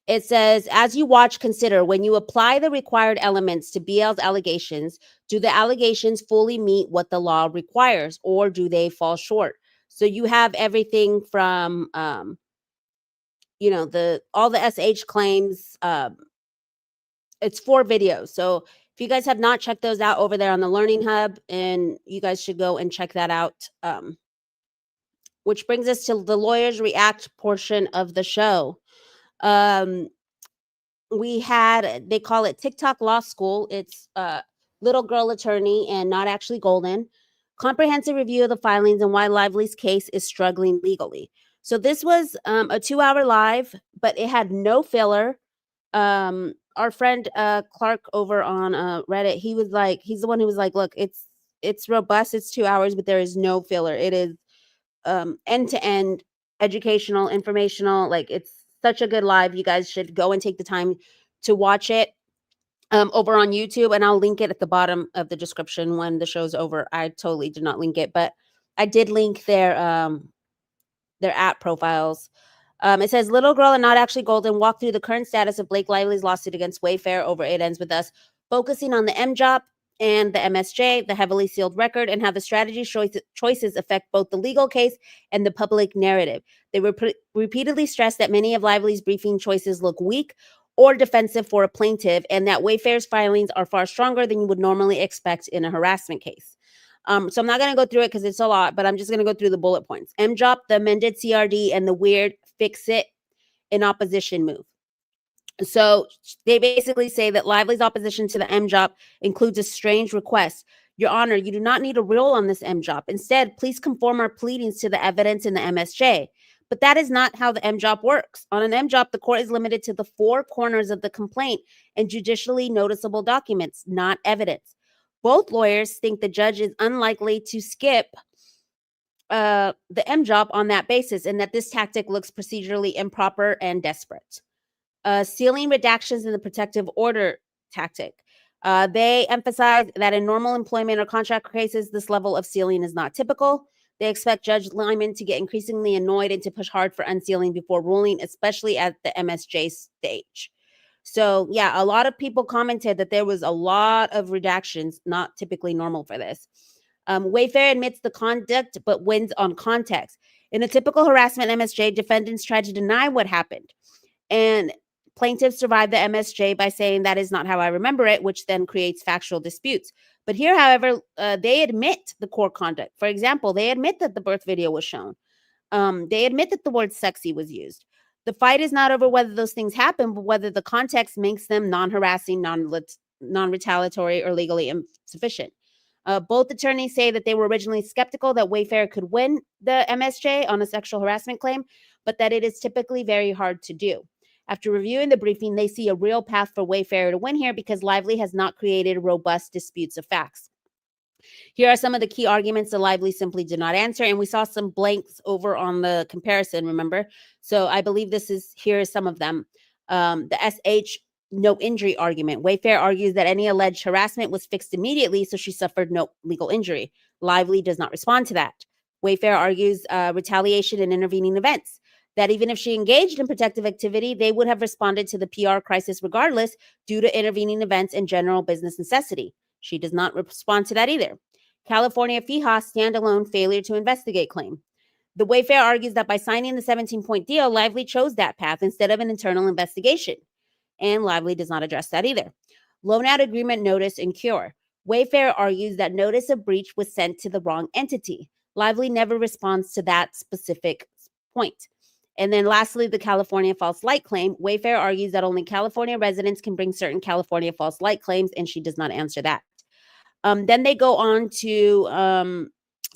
It says, as you watch, consider when you apply the required elements to BL's allegations, do the allegations fully meet what the law requires, or do they fall short? So you have everything from, you know, all the SH claims. It's 4 videos. So if you guys have not checked those out over there on the Learning Hub, and you guys should go and check that out. Which brings us to the Lawyers React portion of the show. We had, they call it TIK TOK Law School. It's Little Girl Attorney and Not Actually Golden. Comprehensive review of the filings and why Lively's case is struggling legally. So this was a 2-hour live, but it had no filler. Our friend Clark over on Reddit, he was like, he's the one who was like, look, it's robust, it's 2 hours, but there is no filler. It is end-to-end educational, informational. Like, it's such a good live. You guys should go and take the time to watch it over on YouTube, and I'll link it at the bottom of the description when the show's over. I totally did not link it, but I did link their app profiles. It says, Little Girl and Not Actually Golden walk through the current status of Blake Lively's lawsuit against Wayfair over It Ends With Us, focusing on the MJOP and the MSJ, the heavily sealed record, and how the strategy choices affect both the legal case and the public narrative. They repeatedly stressed that many of Lively's briefing choices look weak or defensive for a plaintiff, and that Wayfair's filings are far stronger than you would normally expect in a harassment case. So I'm not going to go through it because it's a lot, but I'm just going to go through the bullet points. MJOP, the amended CRD, and the weird fix it in opposition move. So they basically say that Lively's opposition to the MJOP includes a strange request. Your Honor, you do not need a rule on this MJOP. Instead, please conform our pleadings to the evidence in the MSJ. But that is not how the MJOP works. On an MJOP, the court is limited to the 4 corners of the complaint and judicially noticeable documents, not evidence. Both lawyers think the judge is unlikely to skip the MJOP on that basis, and that this tactic looks procedurally improper and desperate. Sealing redactions in the protective order tactic. They emphasize that in normal employment or contract cases, this level of sealing is not typical. They expect Judge Lyman to get increasingly annoyed and to push hard for unsealing before ruling, especially at the MSJ stage. So yeah, a lot of people commented that there was a lot of redactions, not typically normal for this. Wayfair admits the conduct, but wins on context. In a typical harassment MSJ, defendants try to deny what happened, and plaintiffs survive the MSJ by saying that is not how I remember it, which then creates factual disputes. But here, however, they admit the core conduct. For example, they admit that the birth video was shown. They admit that the word sexy was used. The fight is not over whether those things happen, but whether the context makes them non-harassing, non-retaliatory, or legally insufficient. Both attorneys say that they were originally skeptical that Wayfair could win the MSJ on a sexual harassment claim, but that it is typically very hard to do. After reviewing the briefing, they see a real path for Wayfair to win here because Lively has not created robust disputes of facts. Here are some of the key arguments that Lively simply did not answer, and we saw some blanks over on the comparison, remember? So I believe here are some of them. The SH no injury argument. Wayfair argues that any alleged harassment was fixed immediately, so she suffered no legal injury. Lively does not respond to that. Wayfair argues retaliation and intervening events, that even if she engaged in protective activity, they would have responded to the PR crisis regardless due to intervening events and general business necessity. She does not respond to that either. California FEHA standalone failure to investigate claim. The Wayfair argues that by signing the 17-point deal, Lively chose that path instead of an internal investigation. And Lively does not address that either. Loan out agreement notice and cure. Wayfair argues that notice of breach was sent to the wrong entity. Lively never responds to that specific point. And then lastly, the California false light claim. Wayfair argues that only California residents can bring certain California false light claims, and she does not answer that. Then they go on to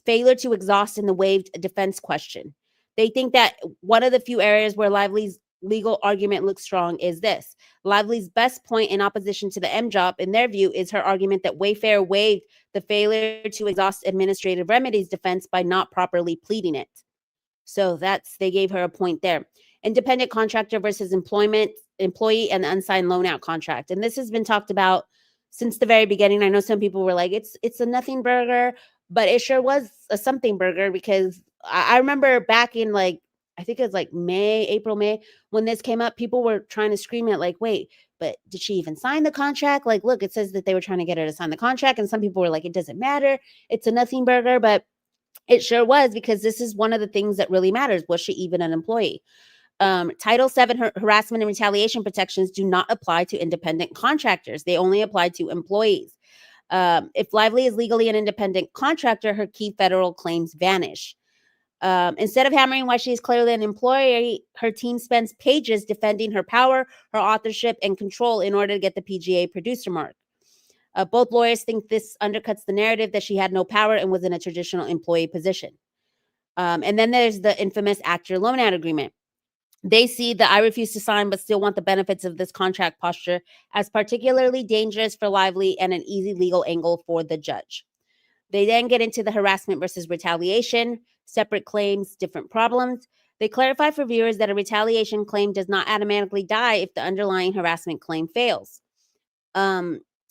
failure to exhaust in the waived defense question. They think that one of the few areas where Lively's legal argument looks strong is this. Lively's best point in opposition to the MJOP, in their view, is her argument that Wayfair waived the failure to exhaust administrative remedies defense by not properly pleading it. So they gave her a point there. Independent contractor versus employee and the unsigned loan out contract. And this has been talked about since the very beginning. I know some people were like, it's a nothing burger, but it sure was a something burger, because I remember back in I think it was April, May, when this came up, people were trying to scream at wait, but did she even sign the contract? Look, it says that they were trying to get her to sign the contract. And some people were like, it doesn't matter. It's a nothing burger, but it sure was, because this is one of the things that really matters. Was she even an employee? Title VII harassment and retaliation protections do not apply to independent contractors. They only apply to employees. If Lively is legally an independent contractor, her key federal claims vanish. Instead of hammering why she is clearly an employee, her team spends pages defending her power, her authorship, and control in order to get the PGA producer mark. Both lawyers think this undercuts the narrative that she had no power and was in a traditional employee position. And then there's the infamous actor loan out agreement. They see that I refuse to sign but still want the benefits of this contract posture as particularly dangerous for Lively and an easy legal angle for the judge. They then get into the harassment versus retaliation, separate claims, different problems. They clarify for viewers that a retaliation claim does not automatically die if the underlying harassment claim fails.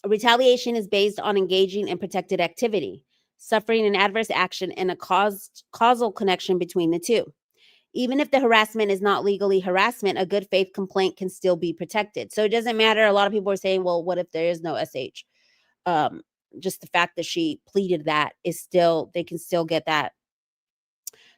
Retaliation is based on engaging in protected activity, suffering an adverse action, and a causal connection between the two. Even if the harassment is not legally harassment, a good faith complaint can still be protected. So it doesn't matter. A lot of people are saying, well, what if there is no SH? Just the fact that she pleaded that is still, they can still get that.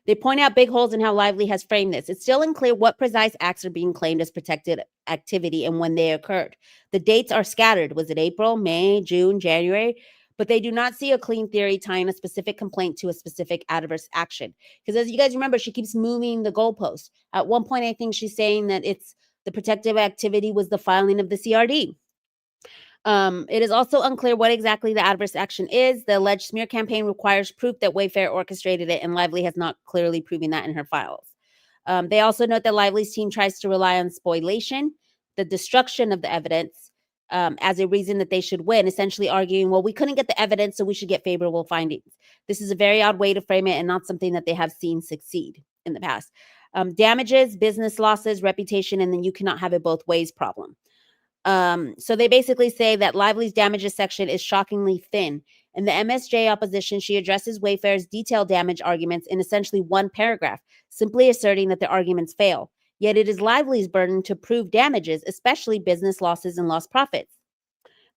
They point out big holes in how Lively has framed this. It's still unclear what precise acts are being claimed as protected activity and when they occurred. The dates are scattered. Was it April, May, June, January? But they do not see a clean theory tying a specific complaint to a specific adverse action. Because as you guys remember, she keeps moving the goalpost. At one point, I think she's saying that it's the protective activity was the filing of the CRD. It is also unclear what exactly the adverse action is. The alleged smear campaign requires proof that Wayfair orchestrated it, and Lively has not clearly proven that in her files. They also note that Lively's team tries to rely on spoliation, the destruction of the evidence, as a reason that they should win, essentially arguing, well, we couldn't get the evidence, so we should get favorable findings. This is a very odd way to frame it and not something that they have seen succeed in the past. Damages, business losses, reputation, and then you cannot have it both ways problem. So they basically say that Lively's damages section is shockingly thin. In the MSJ opposition, she addresses Wayfair's detailed damage arguments in essentially one paragraph, simply asserting that the arguments fail. Yet it is Lively's burden to prove damages, especially business losses and lost profits.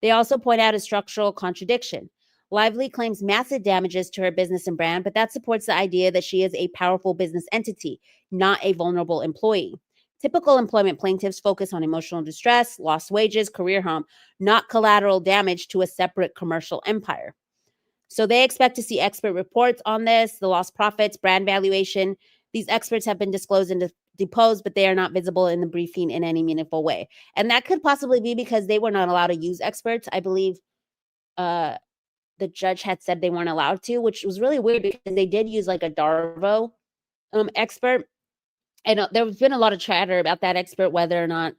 They also point out a structural contradiction. Lively claims massive damages to her business and brand, but that supports the idea that she is a powerful business entity, not a vulnerable employee. Typical employment plaintiffs focus on emotional distress, lost wages, career harm, not collateral damage to a separate commercial empire. So they expect to see expert reports on this, the lost profits, brand valuation. These experts have been disclosed and deposed, but they are not visible in the briefing in any meaningful way. And that could possibly be because they were not allowed to use experts. I believe the judge had said they weren't allowed to, which was really weird because they did use like a Darvo expert. And there's been a lot of chatter about that expert, whether or not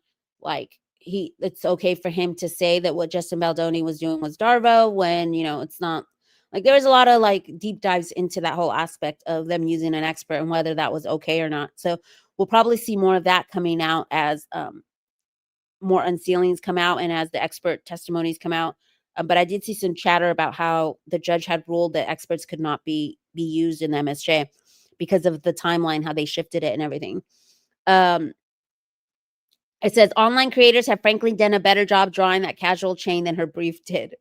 it's okay for him to say that what Justin Baldoni was doing was Darvo when, it's not. There was a lot of deep dives into that whole aspect of them using an expert and whether that was okay or not. So we'll probably see more of that coming out as more unsealings come out and as the expert testimonies come out. But I did see some chatter about how the judge had ruled that experts could not be used in the MSJ because of the timeline, how they shifted it and everything. It says online creators have frankly done a better job drawing that causal chain than her brief did.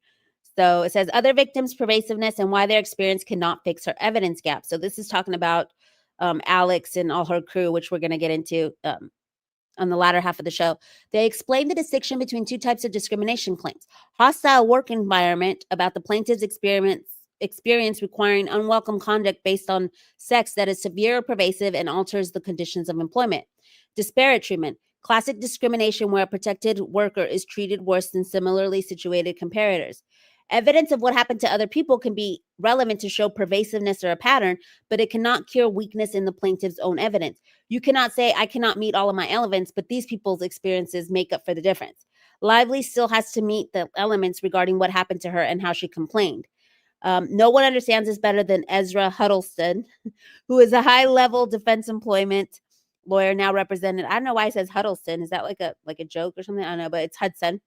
So it says other victims' pervasiveness and why their experience cannot fix her evidence gap. So this is talking about Alex and all her crew, which we're going to get into on the latter half of the show. They explain the distinction between two types of discrimination claims. Hostile work environment about the plaintiff's experience experience requiring unwelcome conduct based on sex that is severe or pervasive and alters the conditions of employment. Disparate treatment. Classic discrimination where a protected worker is treated worse than similarly situated comparators. Evidence of what happened to other people can be relevant to show pervasiveness or a pattern, but it cannot cure weakness in the plaintiff's own evidence. You cannot say, I cannot meet all of my elements, but these people's experiences make up for the difference. Lively still has to meet the elements regarding what happened to her and how she complained. No one understands this better than Ezra Huddleston, who is a high-level defense employment lawyer now represented. I don't know why it says Huddleston. Is that like a joke or something? I don't know, but it's Hudson.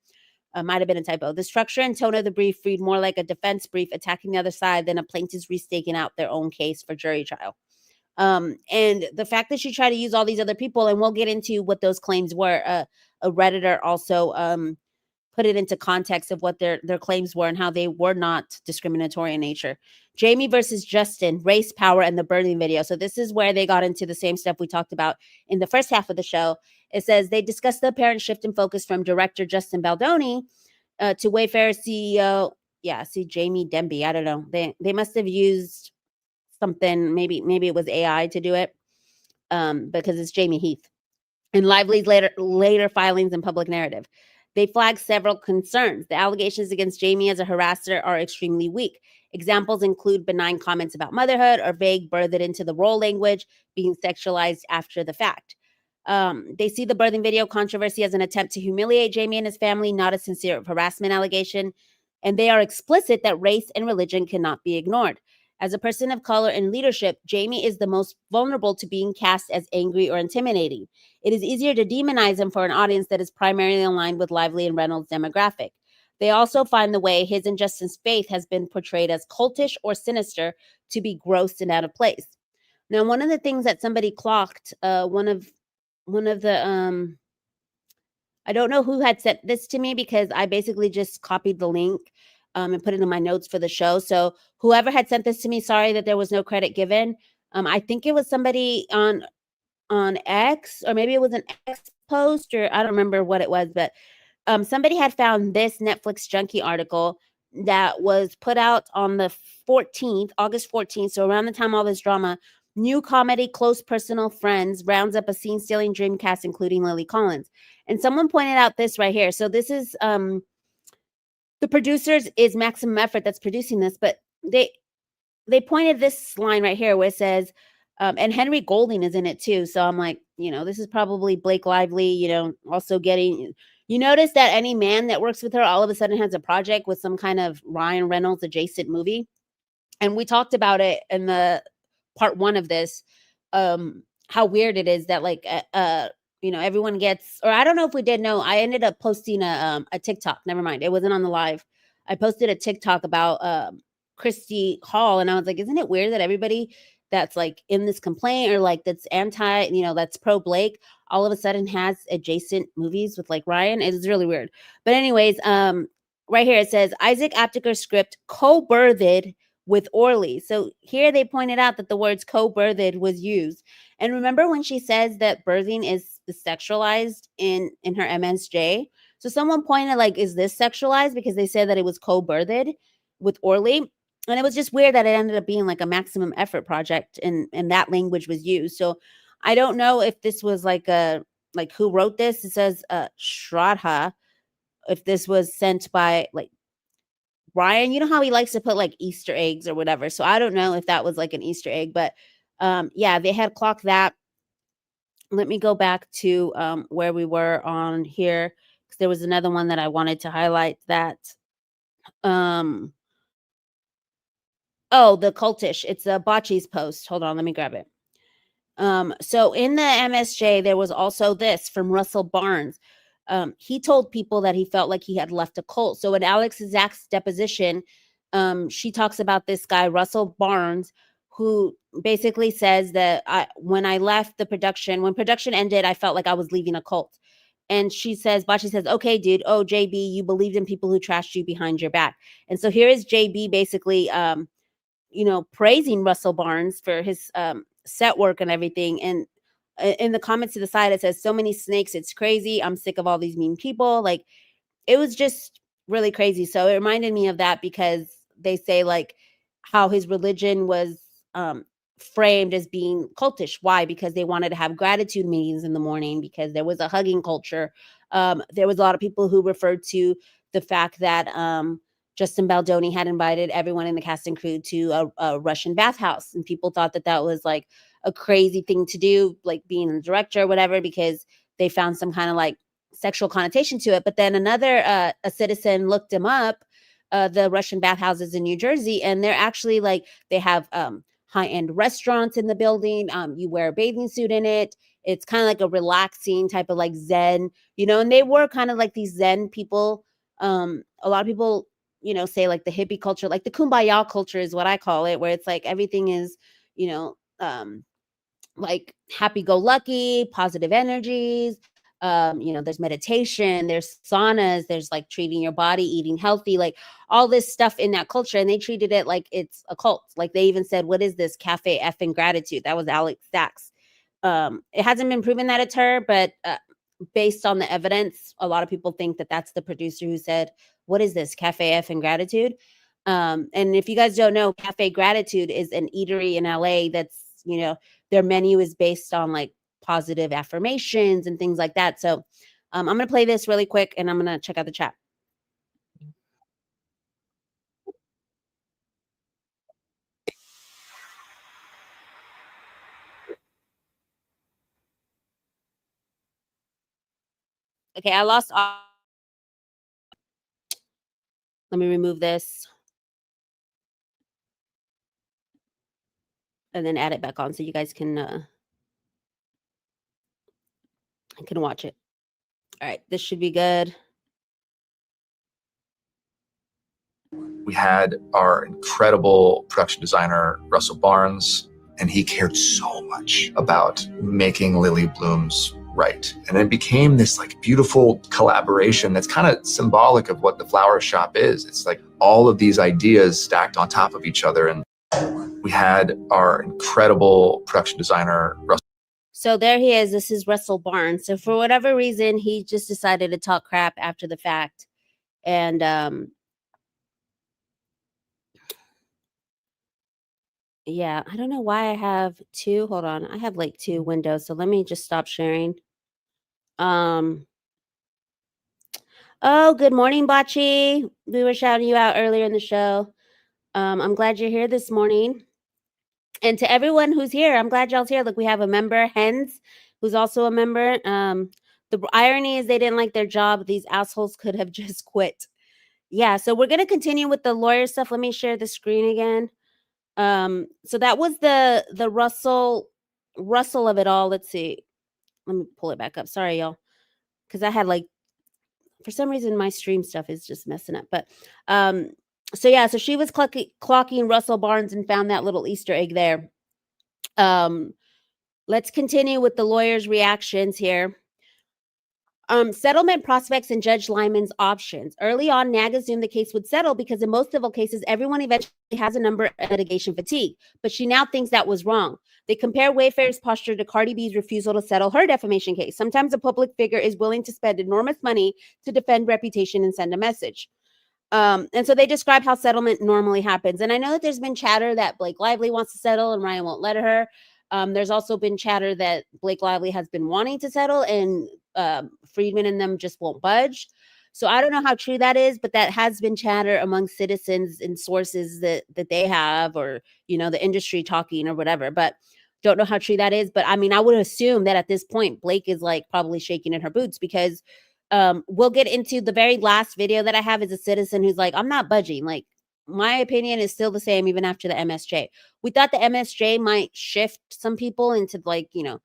Might have been a typo. The structure and tone of the brief read more like a defense brief attacking the other side than a plaintiff's restaking out their own case for jury trial. And the fact that she tried to use all these other people, and we'll get into what those claims were. A Redditor also put it into context of what their claims were and how they were not discriminatory in nature. Jamie versus Justin, race, power, and the birthing video. So this is where they got into the same stuff we talked about in the first half of the show. It says they discussed the apparent shift in focus from director Justin Baldoni to Wayfair CEO. Yeah, see Jamie Demby. I don't know. They must have used something. Maybe it was AI to do it because it's Jamie Heath. In Lively's later filings and public narrative, they flagged several concerns. The allegations against Jamie as a harasser are extremely weak. Examples include benign comments about motherhood or vague birthed into the role language, being sexualized after the fact. They see the birthing video controversy as an attempt to humiliate Jamie and his family, not a sincere harassment allegation. And they are explicit that race and religion cannot be ignored. As a person of color in leadership, Jamie is the most vulnerable to being cast as angry or intimidating. It is easier to demonize him for an audience that is primarily aligned with Lively and Reynolds' demographic. They also find the way his and Justin's faith has been portrayed as cultish or sinister to be gross and out of place. Now, one of the things that somebody clocked, one of the I don't know who had sent this to me because I basically just copied the link and put it in my notes for the show. So whoever had sent this to me, sorry that there was no credit given. I think it was somebody on X, or maybe it was an X post, or I don't remember what it was, but somebody had found this Netflix Junkie article that was put out on the 14th, August 14th. So around the time all this drama, new comedy Close Personal Friends rounds up a scene-stealing dream cast, including Lily Collins. And someone pointed out this right here. So this is the producers is Maximum Effort that's producing this, but they pointed this line right here where it says, and Henry Golding is in it too. So I'm like, this is probably Blake Lively, also getting, you notice that any man that works with her all of a sudden has a project with some kind of Ryan Reynolds adjacent movie. And we talked about it in the part 1 of this, how weird it is that everyone gets, or I don't know if we did. No, I ended up posting a TikTok. Never mind. It wasn't on the live. I posted a TikTok about Christy Hall. And I was like, isn't it weird that everybody that's like in this complaint or like that's anti, that's pro Blake, all of a sudden has adjacent movies with like Ryan? It's really weird. But anyways, right here it says Isaac Apteker's script co-birthed with Orly. So here they pointed out that the words co-birthed was used. And remember when she says that birthing is sexualized in her MSJ? So someone pointed like, is this sexualized? Because they said that it was co-birthed with Orly. And it was just weird that it ended up being like a Maximum Effort project and that language was used. So I don't know if this was like who wrote this. It says Shraddha, if this was sent by like Ryan. You know how he likes to put like Easter eggs or whatever. So I don't know if that was like an Easter egg, but yeah, they had clocked that. Let me go back to where we were on here, because there was another one that I wanted to highlight that the cultish. It's a Bocce's post. Hold on, let me grab it. So in the MSJ, there was also this from Russell Barnes. He told people that he felt like he had left a cult. So in Alex Saks deposition, she talks about this guy, Russell Barnes, who basically says that when I left the production, when production ended, I felt like I was leaving a cult. And she says, Bocce says, okay, dude, oh, JB, you believed in people who trashed you behind your back. And so here is JB basically, praising Russell Barnes for his set work and everything. And in the comments to the side, it says, so many snakes, it's crazy. I'm sick of all these mean people. Like, it was just really crazy. So it reminded me of that, because they say like how his religion was framed as being cultish. Why? Because they wanted to have gratitude meetings in the morning, because there was a hugging culture. There was a lot of people who referred to the fact that Justin Baldoni had invited everyone in the cast and crew to a Russian bathhouse, and people thought that that was like a crazy thing to do, like being a director or whatever, because they found some kind of like sexual connotation to it. But then another a citizen looked him up, the Russian bathhouses in New Jersey, and they're actually like, they have high-end restaurants in the building. You wear a bathing suit in it. It's kind of like a relaxing type of like Zen, you know, and they were kind of like these Zen people. A lot of people, you know, say like the hippie culture, like the kumbaya culture is what I call it, where it's like everything is, you know, like happy-go-lucky, positive energies. You know, there's meditation, there's saunas, there's like treating your body, eating healthy, like all this stuff in that culture. And they treated it like it's a cult. Like they even said, what is this cafe effing gratitude? That was Alex Saks. It hasn't been proven that it's her, but based on the evidence, a lot of people think that that's the producer who said, what is this cafe effing gratitude? And if you guys don't know, Cafe Gratitude is an eatery in LA that's, you know, their menu is based on like positive affirmations and things like that. So I'm going to play this really quick and I'm going to check out the chat. Okay, I lost. Let me remove this and then add it back on so you guys can watch it. All right, this should be good. We had our incredible production designer, Russell Barnes, and he cared so much about making Lily Bloom's right. And it became this like beautiful collaboration that's kind of symbolic of what the flower shop is. It's like all of these ideas stacked on top of each other. And we had our incredible production designer, Russell. So there he is. This is Russell Barnes. So for whatever reason, he just decided to talk crap after the fact. And yeah, I don't know why I have two. Hold on. I have like two windows. So let me just stop sharing. Oh, good morning, Bachi. We were shouting you out earlier in the show. I'm glad you're here this morning. And to everyone who's here, I'm glad y'all's here. Look, we have a member, Hens, who's also a member. The irony is they didn't like their job. These assholes could have just quit. Yeah, so we're going to continue with the lawyer stuff. Let me share the screen again. So that was the Russell of it all. Let's see. Let me pull it back up. Sorry, y'all. Because I had like, for some reason, my stream stuff is just messing up. But so yeah, so she was clocking Russell Barnes and found that little Easter egg there. Let's continue with the lawyer's reactions here. Settlement prospects and Judge Lyman's options. Early on, NAG assumed the case would settle because in most civil cases, everyone eventually has a number of litigation fatigue. But she now thinks that was wrong. They compare Wayfair's posture to Cardi B's refusal to settle her defamation case. Sometimes a public figure is willing to spend enormous money to defend reputation and send a message. And so they describe how settlement normally happens. And I know that there's been chatter that Blake Lively wants to settle and Ryan won't let her. There's also been chatter that Blake Lively has been wanting to settle and Friedman and them just won't budge. So I don't know how true that is, but that has been chatter among citizens and sources that they have, or, you know, the industry talking or whatever, but don't know how true that is. But I mean, I would assume that at this point, Blake is like probably shaking in her boots because we'll get into the very last video that I have is a citizen who's like, I'm not budging. Like, my opinion is still the same even after the MSJ. We thought the MSJ might shift some people into like, you know,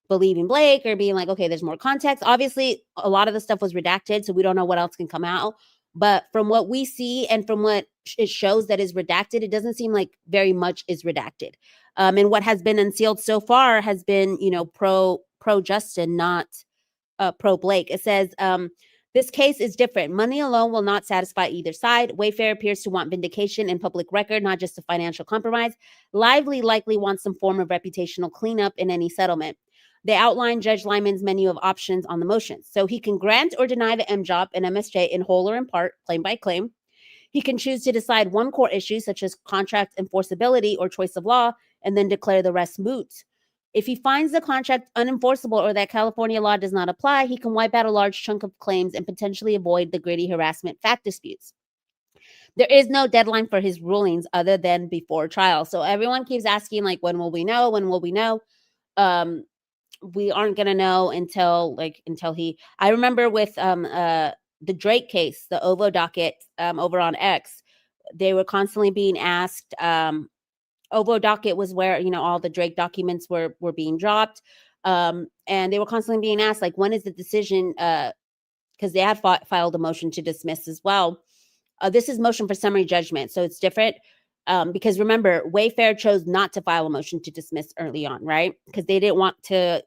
believing Blake or being like, okay, there's more context. Obviously, a lot of the stuff was redacted, so we don't know what else can come out. But from what we see and from what it shows that is redacted, it doesn't seem like very much is redacted. And what has been unsealed so far has been, you know, pro Justin, not pro Blake. It says, this case is different. Money alone will not satisfy either side. Wayfair appears to want vindication in public record, not just a financial compromise. Lively likely wants some form of reputational cleanup in any settlement. They outline Judge Lyman's menu of options on the motions. So he can grant or deny the MJOP and MSJ in whole or in part, claim by claim. He can choose to decide one core issue, such as contract enforceability or choice of law, and then declare the rest moot. If he finds the contract unenforceable or that California law does not apply, he can wipe out a large chunk of claims and potentially avoid the gritty harassment fact disputes. There is no deadline for his rulings other than before trial. So everyone keeps asking, like, when will we know? When will we know? We aren't going to know until he, I remember with the Drake case, the OVO docket over on X, they were constantly being asked, OVO docket was where, all the Drake documents were being dropped. And they were constantly being asked, like, when is the decision? Because they had filed a motion to dismiss as well. This is motion for summary judgment. So it's different because remember, Wayfair chose not to file a motion to dismiss early on, right? Because they didn't want to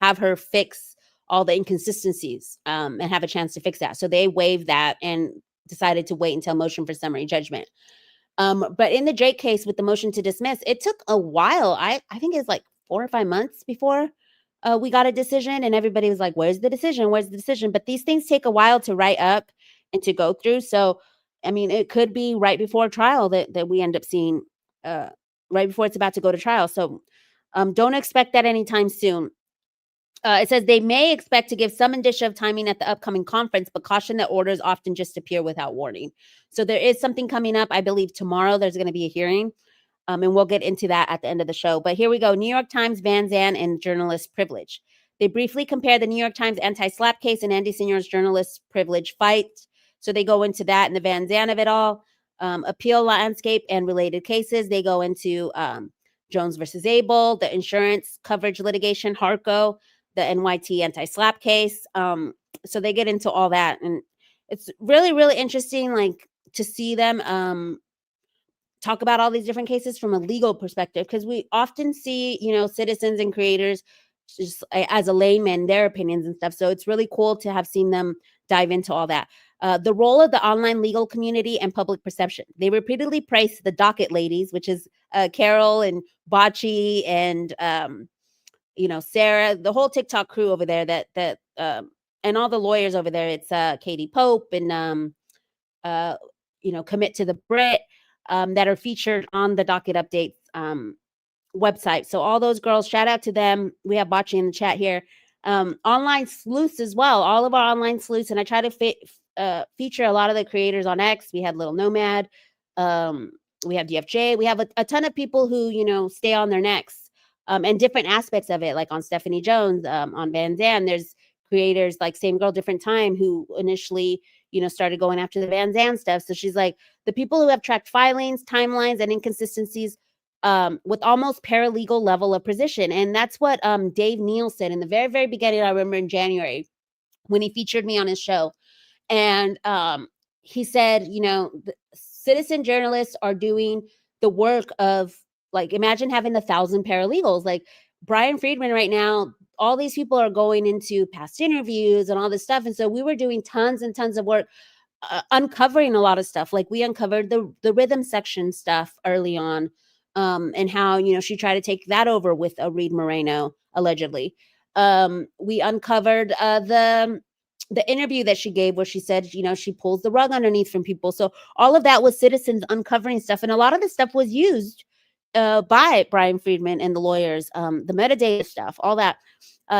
have her fix all the inconsistencies and have a chance to fix that. So they waived that and decided to wait until motion for summary judgment. But in the Drake case with the motion to dismiss, it took a while. I think it's like 4 or 5 months before we got a decision, and everybody was like, where's the decision? Where's the decision? But these things take a while to write up and to go through. So, I mean, it could be right before trial that we end up seeing right before it's about to go to trial. So don't expect that anytime soon. It says they may expect to give some indicia of timing at the upcoming conference, but caution that orders often just appear without warning. So there is something coming up. I believe tomorrow there's going to be a hearing, and we'll get into that at the end of the show. But here we go. New York Times, Van Zandt, and journalist privilege. They briefly compare the New York Times anti-SLAPP case and Andy Senor's journalist privilege fight. So they go into that and the Van Zandt of it all, appeal landscape and related cases. They go into Jones versus Abel, the insurance coverage litigation, Harco, the NYT anti-SLAPP case. So they get into all that. And it's really, really interesting, like, to see them talk about all these different cases from a legal perspective, because we often see, citizens and creators just as a layman, their opinions and stuff. So it's really cool to have seen them dive into all that. The role of the online legal community and public perception. They repeatedly praised the docket ladies, which is Carol and Bocce and Sarah, the whole TikTok crew over there that and all the lawyers over there. It's Katie Pope and Commit to the Brit that are featured on the Docket Updates website. So all those girls, shout out to them. We have Bocce in the chat here. Online sleuths as well. All of our online sleuths, and I try to feature a lot of the creators on X. We had Little Nomad. We have DFJ. We have a ton of people who stay on their necks. And different aspects of it, like on Stephanie Jones, on Van Zandt, there's creators like Same Girl, Different Time, who initially, started going after the Van Zandt stuff. So she's like, the people who have tracked filings, timelines, and inconsistencies with almost paralegal level of precision. And that's what Dave Neal said in the very, very beginning. I remember in January when he featured me on his show. And he said, the citizen journalists are doing the work of, like, imagine having 1,000 paralegals. Like Brian Friedman right now, all these people are going into past interviews and all this stuff. And so we were doing tons and tons of work, uncovering a lot of stuff. Like we uncovered the rhythm section stuff early on, and how, she tried to take that over with Reed Moreno, allegedly. We uncovered the interview that she gave where she said, she pulls the rug underneath from people. So all of that was citizens uncovering stuff. And a lot of this stuff was used by Brian Friedman and the lawyers, the metadata stuff, all that.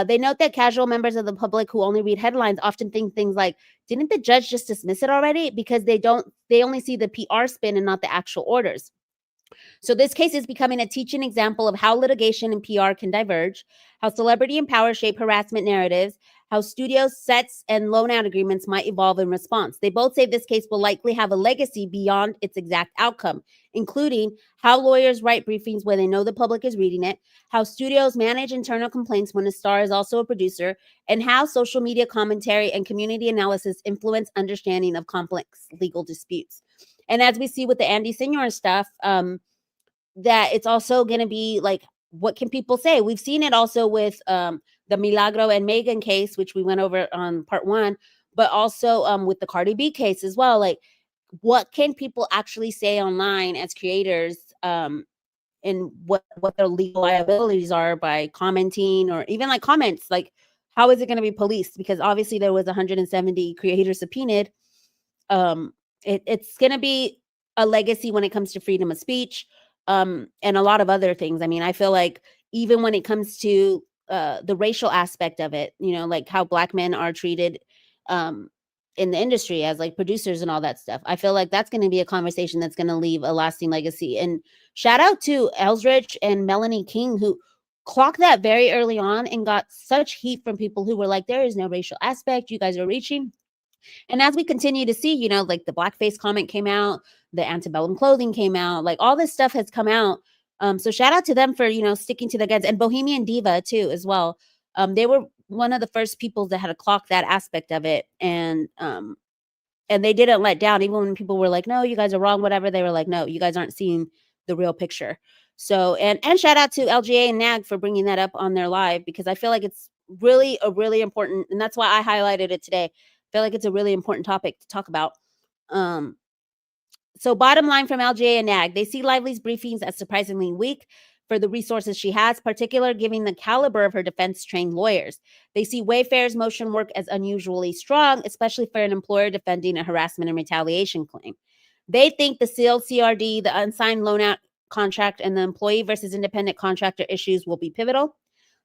They note that casual members of the public who only read headlines often think things like, didn't the judge just dismiss it already? Because they only see the PR spin and not the actual orders. So this case is becoming a teaching example of how litigation and PR can diverge, how celebrity and power shape harassment narratives, how studios, sets, and loan-out agreements might evolve in response. They both say this case will likely have a legacy beyond its exact outcome, including how lawyers write briefings when they know the public is reading it, how studios manage internal complaints when a star is also a producer, and how social media commentary and community analysis influence understanding of complex legal disputes. And as we see with the Andy Senor stuff, that it's also going to be like, what can people say? We've seen it also with the Milagro and Megan case, which we went over on part 1, but also with the Cardi B case as well. Like, what can people actually say online as creators, and what their legal liabilities are by commenting, or even like comments, like how is it going to be policed? Because obviously there was 170 creators subpoenaed. it's going to be a legacy when it comes to freedom of speech, and a lot of other things. I mean, I feel like even when it comes to the racial aspect of it, you know, like how Black men are treated in the industry as like producers and all that stuff, I feel like that's going to be a conversation that's going to leave a lasting legacy. And shout out to Eldridge and Melanie King, who clocked that very early on and got such heat from people who were like, there is no racial aspect, you guys are reaching. And as we continue to see, you know, like the blackface comment came out, the antebellum clothing came out, like all this stuff has come out. So shout out to them for, you know, sticking to the guns, and Bohemian Diva too, as well. They were one of the first people that had to clock that aspect of it. And they didn't let down, even when people were like, no, you guys are wrong, whatever. They were like, no, you guys aren't seeing the real picture. So, and shout out to LGA and NAG for bringing that up on their live, because I feel like it's really important. And that's why I highlighted it today. I feel like it's a really important topic to talk about. So bottom line from LGA and NAG, they see Lively's briefings as surprisingly weak for the resources she has, particularly given the caliber of her defense-trained lawyers. They see Wayfair's motion work as unusually strong, especially for an employer defending a harassment and retaliation claim. They think the sealed CRD, the unsigned loan-out contract, and the employee versus independent contractor issues will be pivotal.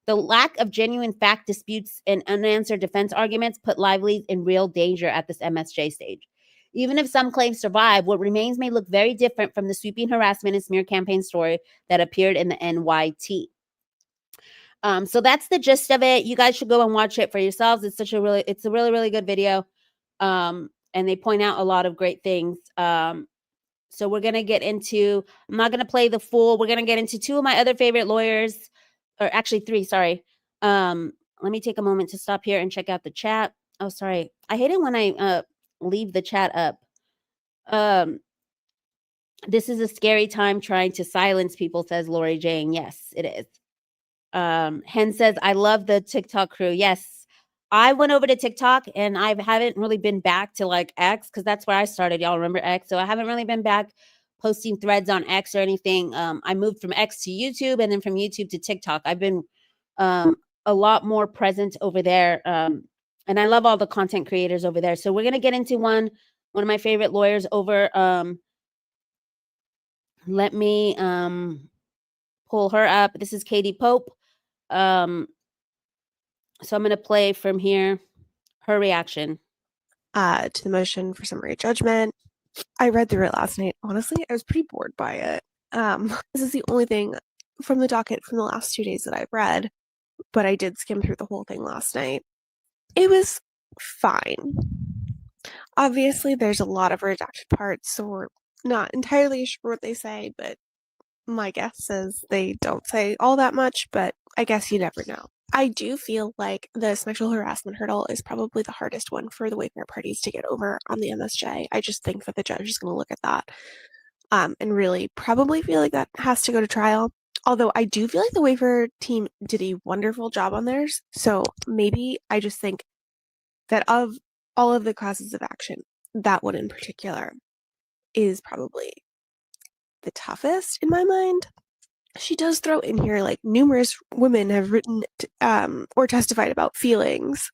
The lack of genuine fact disputes and unanswered defense arguments put Lively in real danger at this MSJ stage. Even if some claims survive, what remains may look very different from the sweeping harassment and smear campaign story that appeared in the NYT. So that's the gist of it. You guys should go and watch it for yourselves. It's a really good video. And they point out a lot of great things. So we're going to get into, I'm not going to play the full, we're going to get into two of my other favorite lawyers, or actually three, sorry. Let me take a moment to stop here and check out the chat. Oh, sorry. I hate it when I leave the chat up. This is a scary time trying to silence people, says Lori Jane. Yes, it is. Hen says, I love the TikTok crew. Yes, I went over to TikTok and I haven't really been back to like X, because that's where I started. Y'all remember X? So I haven't really been back posting threads on X or anything. I moved from X to YouTube, and then from YouTube to TikTok. I've been a lot more present over there. And I love all the content creators over there. So we're going to get into one of my favorite lawyers over. Let me pull her up. This is Katie Pope. So I'm going to play from here her reaction to the motion for summary judgment. I read through it last night. Honestly, I was pretty bored by it. This is the only thing from the docket from the last 2 days that I've read, but I did skim through the whole thing last night. It was fine. Obviously, there's a lot of redacted parts, so we're not entirely sure what they say, but my guess is they don't say all that much, but I guess you never know. I do feel like the sexual harassment hurdle is probably the hardest one for the Wayfair parties to get over on the MSJ. I just think that the judge is going to look at that and really probably feel like that has to go to trial. Although I do feel like the Wayfair team did a wonderful job on theirs. So maybe I just think that of all of the causes of action, that one in particular is probably the toughest in my mind. She does throw in here like numerous women have written or testified about feelings,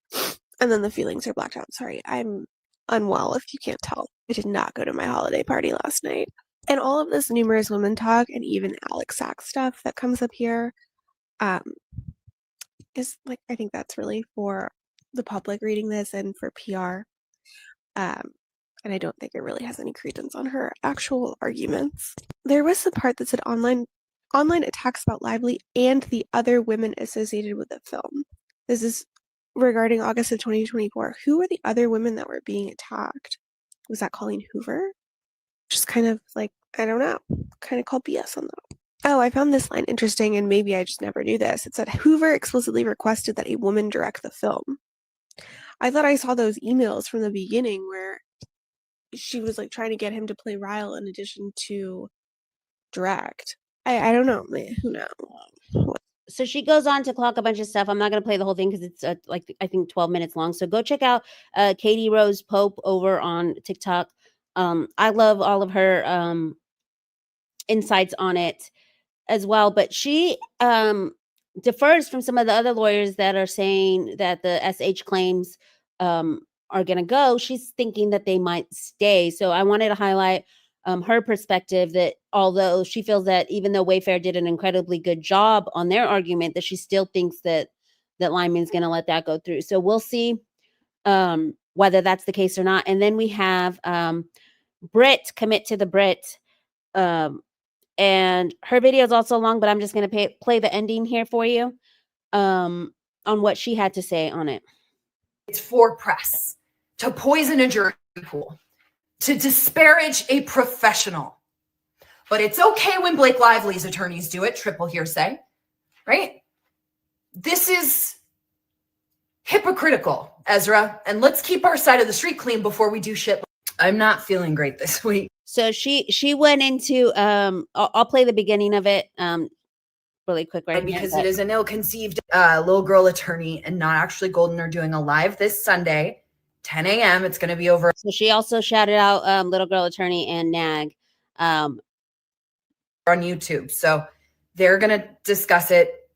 and then the feelings are blacked out. Sorry, I'm unwell if you can't tell. I did not go to my holiday party last night. And all of this numerous women talk and even Alex Saks stuff that comes up here is like, I think that's really for the public reading this and for PR. And I don't think it really has any credence on her actual arguments. There was the part that said online attacks about Lively and the other women associated with the film. This is regarding August of 2024. Who were the other women that were being attacked? Was that Colleen Hoover? Just kind of like, I don't know, kind of called BS on that. Oh, I found this line interesting, and maybe I just never knew this. It said, Hoover explicitly requested that a woman direct the film. I thought I saw those emails from the beginning where she was like trying to get him to play Ryle in addition to direct. I don't know, man. Who knows? So she goes on to clock a bunch of stuff. I'm not going to play the whole thing because it's like, I think 12 minutes long. So go check out Katie Rose Pope over on TikTok. I love all of her insights on it as well. But she differs from some of the other lawyers that are saying that the SH claims are going to go, she's thinking that they might stay. So I wanted to highlight her perspective, that although she feels that even though Wayfair did an incredibly good job on their argument, that she still thinks that Lyman's going to let that go through. So we'll see whether that's the case or not. And then we have Britt commit to the Brit. And her video is also long, but I'm just going to play the ending here for you on what she had to say on it. It's for press to poison a jury pool, to disparage a professional. But it's okay when Blake Lively's attorneys do it, triple hearsay, right? This is hypocritical, Ezra. And let's keep our side of the street clean before we do shit. I'm not feeling great this week. So she went into I'll play the beginning of it really quick right because here, it is an ill-conceived little girl attorney, and Not Actually Golden are doing a live this Sunday, 10 a.m. It's going to be over. So she also shouted out Little Girl Attorney and NAG on YouTube. So they're going to discuss it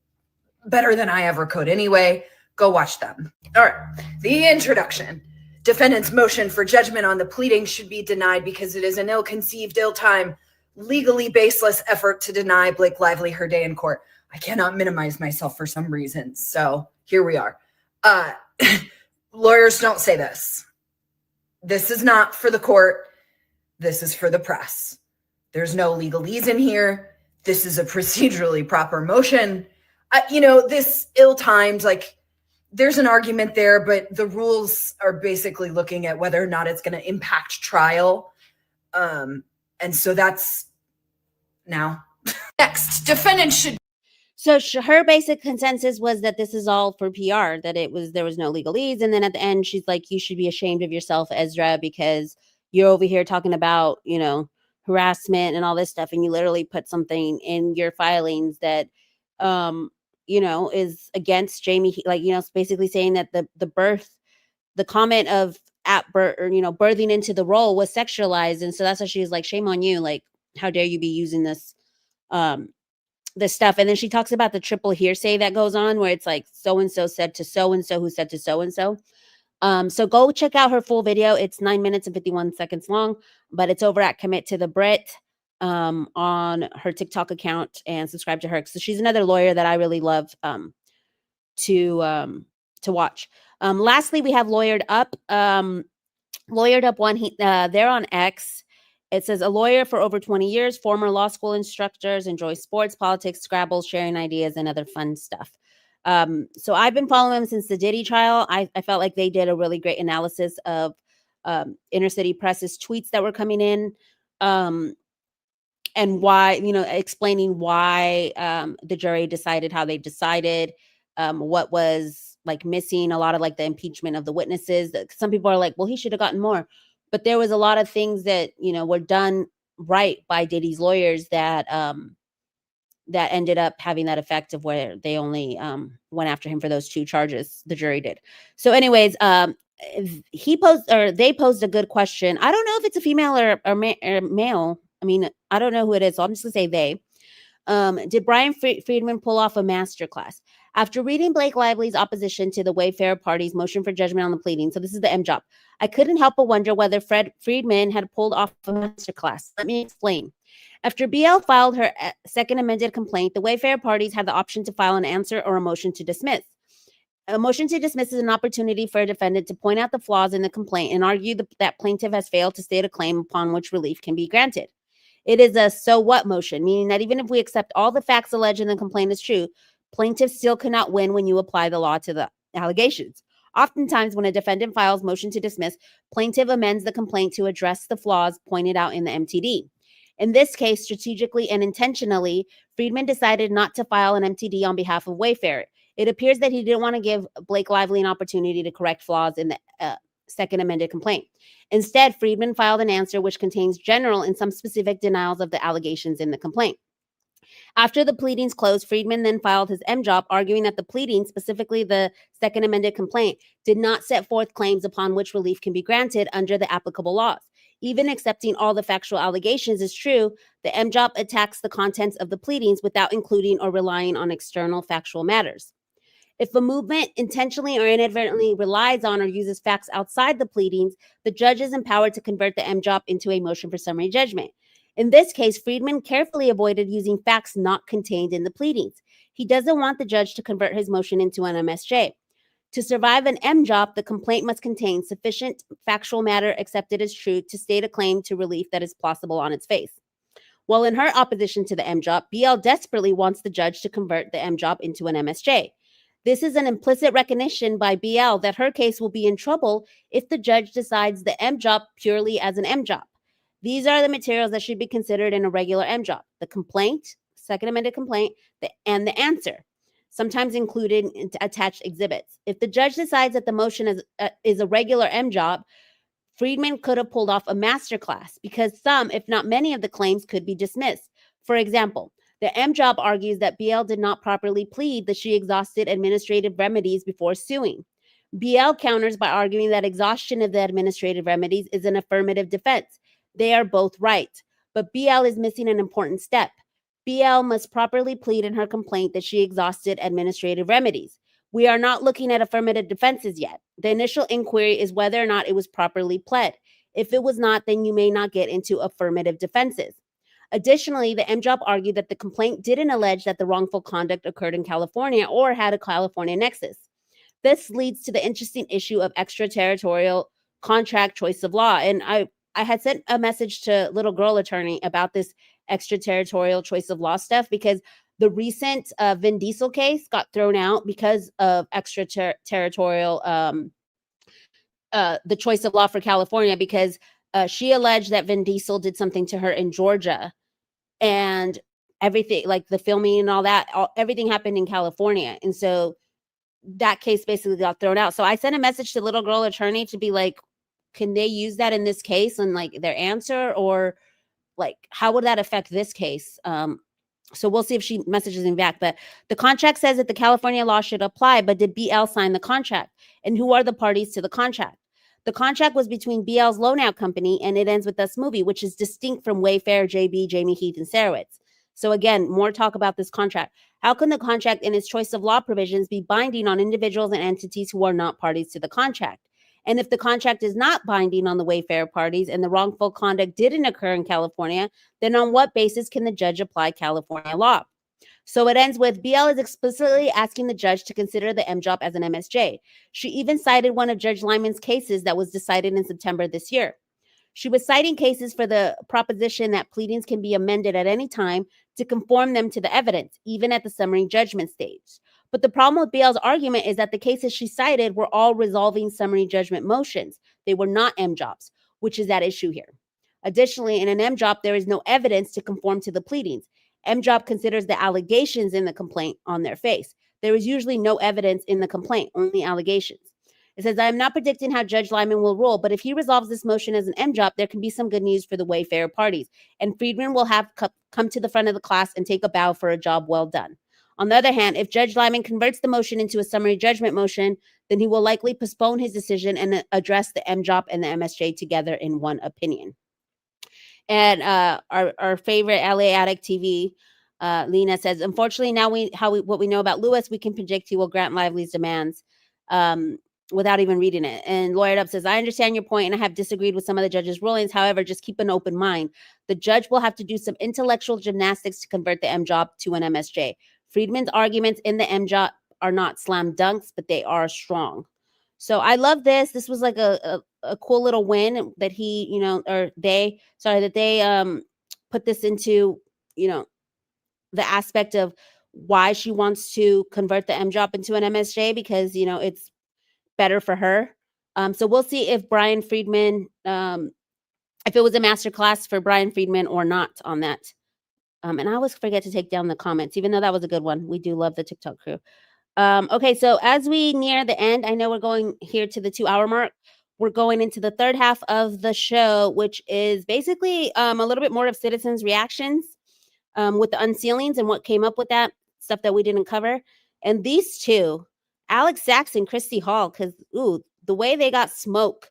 better than I ever could. Anyway, go watch them. All right. The introduction. Defendant's motion for judgment on the pleadings should be denied because it is an ill-conceived, ill-timed, legally baseless effort to deny Blake Lively her day in court. I cannot minimize myself for some reason. So here we are. Lawyers don't say this. This is not for the court. This is for the press. There's no legalese in here. This is a procedurally proper motion. This ill-timed, there's an argument there, but the rules are basically looking at whether or not it's going to impact trial. And so that's now. Next, defendant should. So her basic consensus was that this is all for PR, that there was no legalese. And then at the end, she's like, you should be ashamed of yourself, Ezra, because you're over here talking about, harassment and all this stuff. And you literally put something in your filings that, is against Jamie, basically saying that the comment of at birth, or, birthing into the role was sexualized. And so that's why she was like, shame on you. Like, how dare you be using this, this stuff. And then she talks about the triple hearsay that goes on, where it's like, so-and-so said to so-and-so who said to so-and-so. So go check out her full video. It's 9 minutes and 51 seconds long, but it's over at Commit to the Brit on her TikTok account, and subscribe to her. So she's another lawyer that I really love to watch. Lastly, we have Lawyered Up. Lawyered Up one, they're on X. It says, a lawyer for over 20 years, former law school instructors, enjoys sports, politics, Scrabble, sharing ideas, and other fun stuff. So I've been following them since the Diddy trial. I felt like they did a really great analysis of Inner City Press's tweets that were coming in, and why, explaining why the jury decided how they decided, what was missing, a lot of the impeachment of the witnesses. Some people are like, well, he should have gotten more. But there was a lot of things that, were done right by Diddy's lawyers that that ended up having that effect of where they only went after him for those 2 charges. The jury did. So anyways, they posed a good question. I don't know if it's a female or male. I mean, I don't know who it is. So I'm just gonna say they. Did Brian Friedman pull off a masterclass? After reading Blake Lively's opposition to the Wayfair party's motion for judgment on the pleading, so this is the M job, I couldn't help but wonder whether Friedman had pulled off a masterclass. Let me explain. After BL filed her second amended complaint, the Wayfair parties had the option to file an answer or a motion to dismiss. A motion to dismiss is an opportunity for a defendant to point out the flaws in the complaint and argue that plaintiff has failed to state a claim upon which relief can be granted. It is a so what motion, meaning that even if we accept all the facts alleged in the complaint as true, plaintiffs still cannot win when you apply the law to the allegations. Oftentimes, when a defendant files motion to dismiss, plaintiff amends the complaint to address the flaws pointed out in the MTD. In this case, strategically and intentionally, Friedman decided not to file an MTD on behalf of Wayfair. It appears that he didn't want to give Blake Lively an opportunity to correct flaws in the second amended complaint. Instead, Friedman filed an answer which contains general and some specific denials of the allegations in the complaint. After the pleadings closed, Friedman then filed his M job, arguing that the pleadings, specifically the second amended complaint, did not set forth claims upon which relief can be granted under the applicable laws. Even accepting all the factual allegations is true, the M job attacks the contents of the pleadings without including or relying on external factual matters. If a movement intentionally or inadvertently relies on or uses facts outside the pleadings, the judge is empowered to convert the MJOP into a motion for summary judgment. In this case, Friedman carefully avoided using facts not contained in the pleadings. He doesn't want the judge to convert his motion into an MSJ. To survive an MJOP, the complaint must contain sufficient factual matter accepted as true to state a claim to relief that is plausible on its face. While in her opposition to the MJOP, BL desperately wants the judge to convert the MJOP into an MSJ. This is an implicit recognition by BL that her case will be in trouble if the judge decides the MJOP purely as an MJOP. These are the materials that should be considered in a regular MJOP: the complaint, second amended complaint, and the answer, sometimes included in attached exhibits. If the judge decides that the motion is a regular MJOP, Friedman could have pulled off a masterclass because some, if not many, of the claims could be dismissed. For example, the MJOP argues that BL did not properly plead that she exhausted administrative remedies before suing. BL counters by arguing that exhaustion of the administrative remedies is an affirmative defense. They are both right, but BL is missing an important step. BL must properly plead in her complaint that she exhausted administrative remedies. We are not looking at affirmative defenses yet. The initial inquiry is whether or not it was properly pled. If it was not, then you may not get into affirmative defenses. Additionally, the MJOP argued that the complaint didn't allege that the wrongful conduct occurred in California or had a California nexus. This leads to the interesting issue of extraterritorial contract choice of law. And I had sent a message to Little Girl Attorney about this extraterritorial choice of law stuff because the recent Vin Diesel case got thrown out because of extraterritorial, the choice of law for California, because she alleged that Vin Diesel did something to her in Georgia, and everything, like the filming and all that, everything happened in California. And so that case basically got thrown out. So I sent a message to Little Girl Attorney to be like, can they use that in this case and like their answer, or like how would that affect this case? So we'll see if she messages me back. But the contract says that the California law should apply, but did BL sign the contract? And who are the parties to the contract? The contract was between BL's loan out company and It Ends With Us movie, which is distinct from Wayfair, JB, Jamie Heath, and Sarowitz. So again, more talk about this contract. How can the contract and its choice of law provisions be binding on individuals and entities who are not parties to the contract? And if the contract is not binding on the Wayfair parties and the wrongful conduct didn't occur in California, then on what basis can the judge apply California law? So it ends with BL is explicitly asking the judge to consider the MJOP as an MSJ. She even cited one of Judge Lyman's cases that was decided in September this year. She was citing cases for the proposition that pleadings can be amended at any time to conform them to the evidence, even at the summary judgment stage. But the problem with BL's argument is that the cases she cited were all resolving summary judgment motions. They were not MJOPs, which is at issue here. Additionally, in an MJOP, there is no evidence to conform to the pleadings. MJOP considers the allegations in the complaint on their face. There is usually no evidence in the complaint, only allegations. It says, I am not predicting how Judge Lyman will rule, but if he resolves this motion as an MJOP, there can be some good news for the Wayfair parties, and Friedman will have come to the front of the class and take a bow for a job well done. On the other hand, if Judge Lyman converts the motion into a summary judgment motion, then he will likely postpone his decision and address the MJOP and the MSJ together in one opinion. And our favorite LA Addict TV, Lena says, unfortunately, now what we know about Lewis, we can predict he will grant Lively's demands without even reading it. And Lawyered Up says, I understand your point and I have disagreed with some of the judge's rulings. However, just keep an open mind. The judge will have to do some intellectual gymnastics to convert the MJOP to an MSJ. Friedman's arguments in the MJOP are not slam dunks, but they are strong. So I love this. This was like a cool little win that he, they put this into, the aspect of why she wants to convert the MJOP into an MSJ, because, it's better for her. So we'll see if Brian Friedman, if it was a masterclass for Brian Friedman or not on that. And I always forget to take down the comments, even though that was a good one. We do love the TikTok crew. Okay, so as we near the end, I know we're going here to the 2-hour mark. We're going into the third half of the show, which is basically a little bit more of citizens' reactions with the unsealings and what came up with that, stuff that we didn't cover. And these two, Alex Saks and Christy Hall, because, the way they got smoke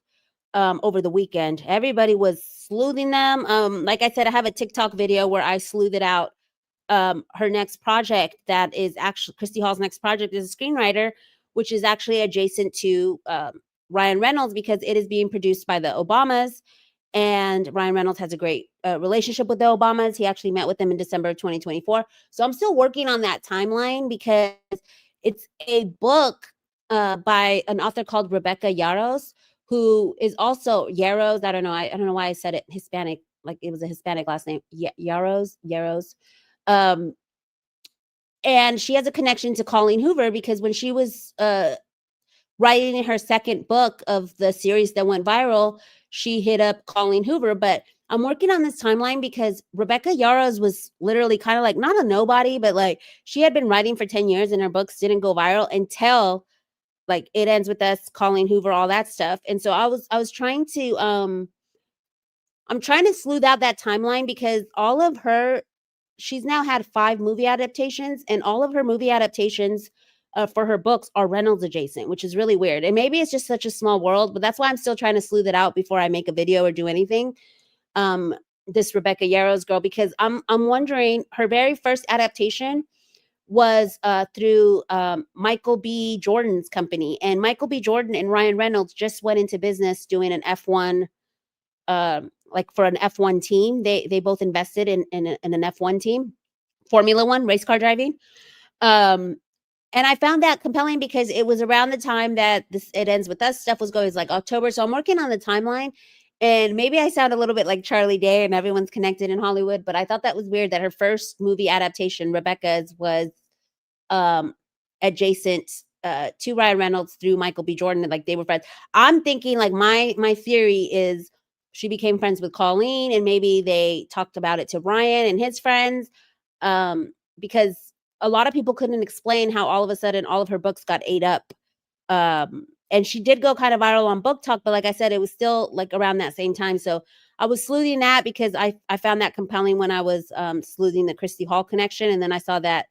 over the weekend, everybody was sleuthing them. Like I said, I have a TikTok video where I sleuthed out her next project that is actually Christy Hall's next project is a screenwriter, which is actually adjacent to Ryan Reynolds because it is being produced by the Obamas. And Ryan Reynolds has a great relationship with the Obamas. He actually met with them in December of 2024. So I'm still working on that timeline because it's a book by an author called Rebecca Yarros, who is also Yarros. I don't know why I said it Hispanic, like it was a Hispanic last name. Yarros. And she has a connection to Colleen Hoover because when she was writing her second book of the series that went viral, she hit up Colleen Hoover. But I'm working on this timeline because Rebecca Yarros was literally kind of like not a nobody, but like she had been writing for 10 years and her books didn't go viral until like It Ends With Us, Colleen Hoover, all that stuff. And so I was trying to I'm trying to smooth out that timeline because all of her, she's now had 5 movie adaptations, and all of her movie adaptations for her books are Reynolds adjacent, which is really weird. And maybe it's just such a small world, but that's why I'm still trying to smooth it out before I make a video or do anything. This Rebecca Yarros girl, because I'm wondering, her very first adaptation was through Michael B. Jordan's company, and Michael B. Jordan and Ryan Reynolds just went into business doing an F1, like for an F1 team. They both invested in an F1 team, Formula One, race car driving. And I found that compelling because it was around the time that It Ends With Us stuff was going, like October. So I'm working on the timeline, and maybe I sound a little bit like Charlie Day and everyone's connected in Hollywood, but I thought that was weird that her first movie adaptation, Rebecca's, was adjacent to Ryan Reynolds through Michael B. Jordan. Like they were friends. I'm thinking like my theory is she became friends with Colleen and maybe they talked about it to Ryan and his friends, because a lot of people couldn't explain how all of a sudden all of her books got ate up. And she did go kind of viral on Book Talk, but like I said, it was still like around that same time. So I was sleuthing that because I found that compelling when I was sleuthing the Christy Hall connection. And then I saw that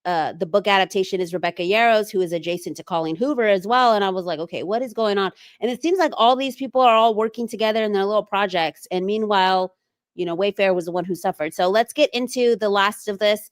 the book adaptation is Rebecca Yarros, who is adjacent to Colleen Hoover as well. And I was like, okay, what is going on? And it seems like all these people are all working together in their little projects. And meanwhile, you know, Wayfair was the one who suffered. So let's get into the last of this.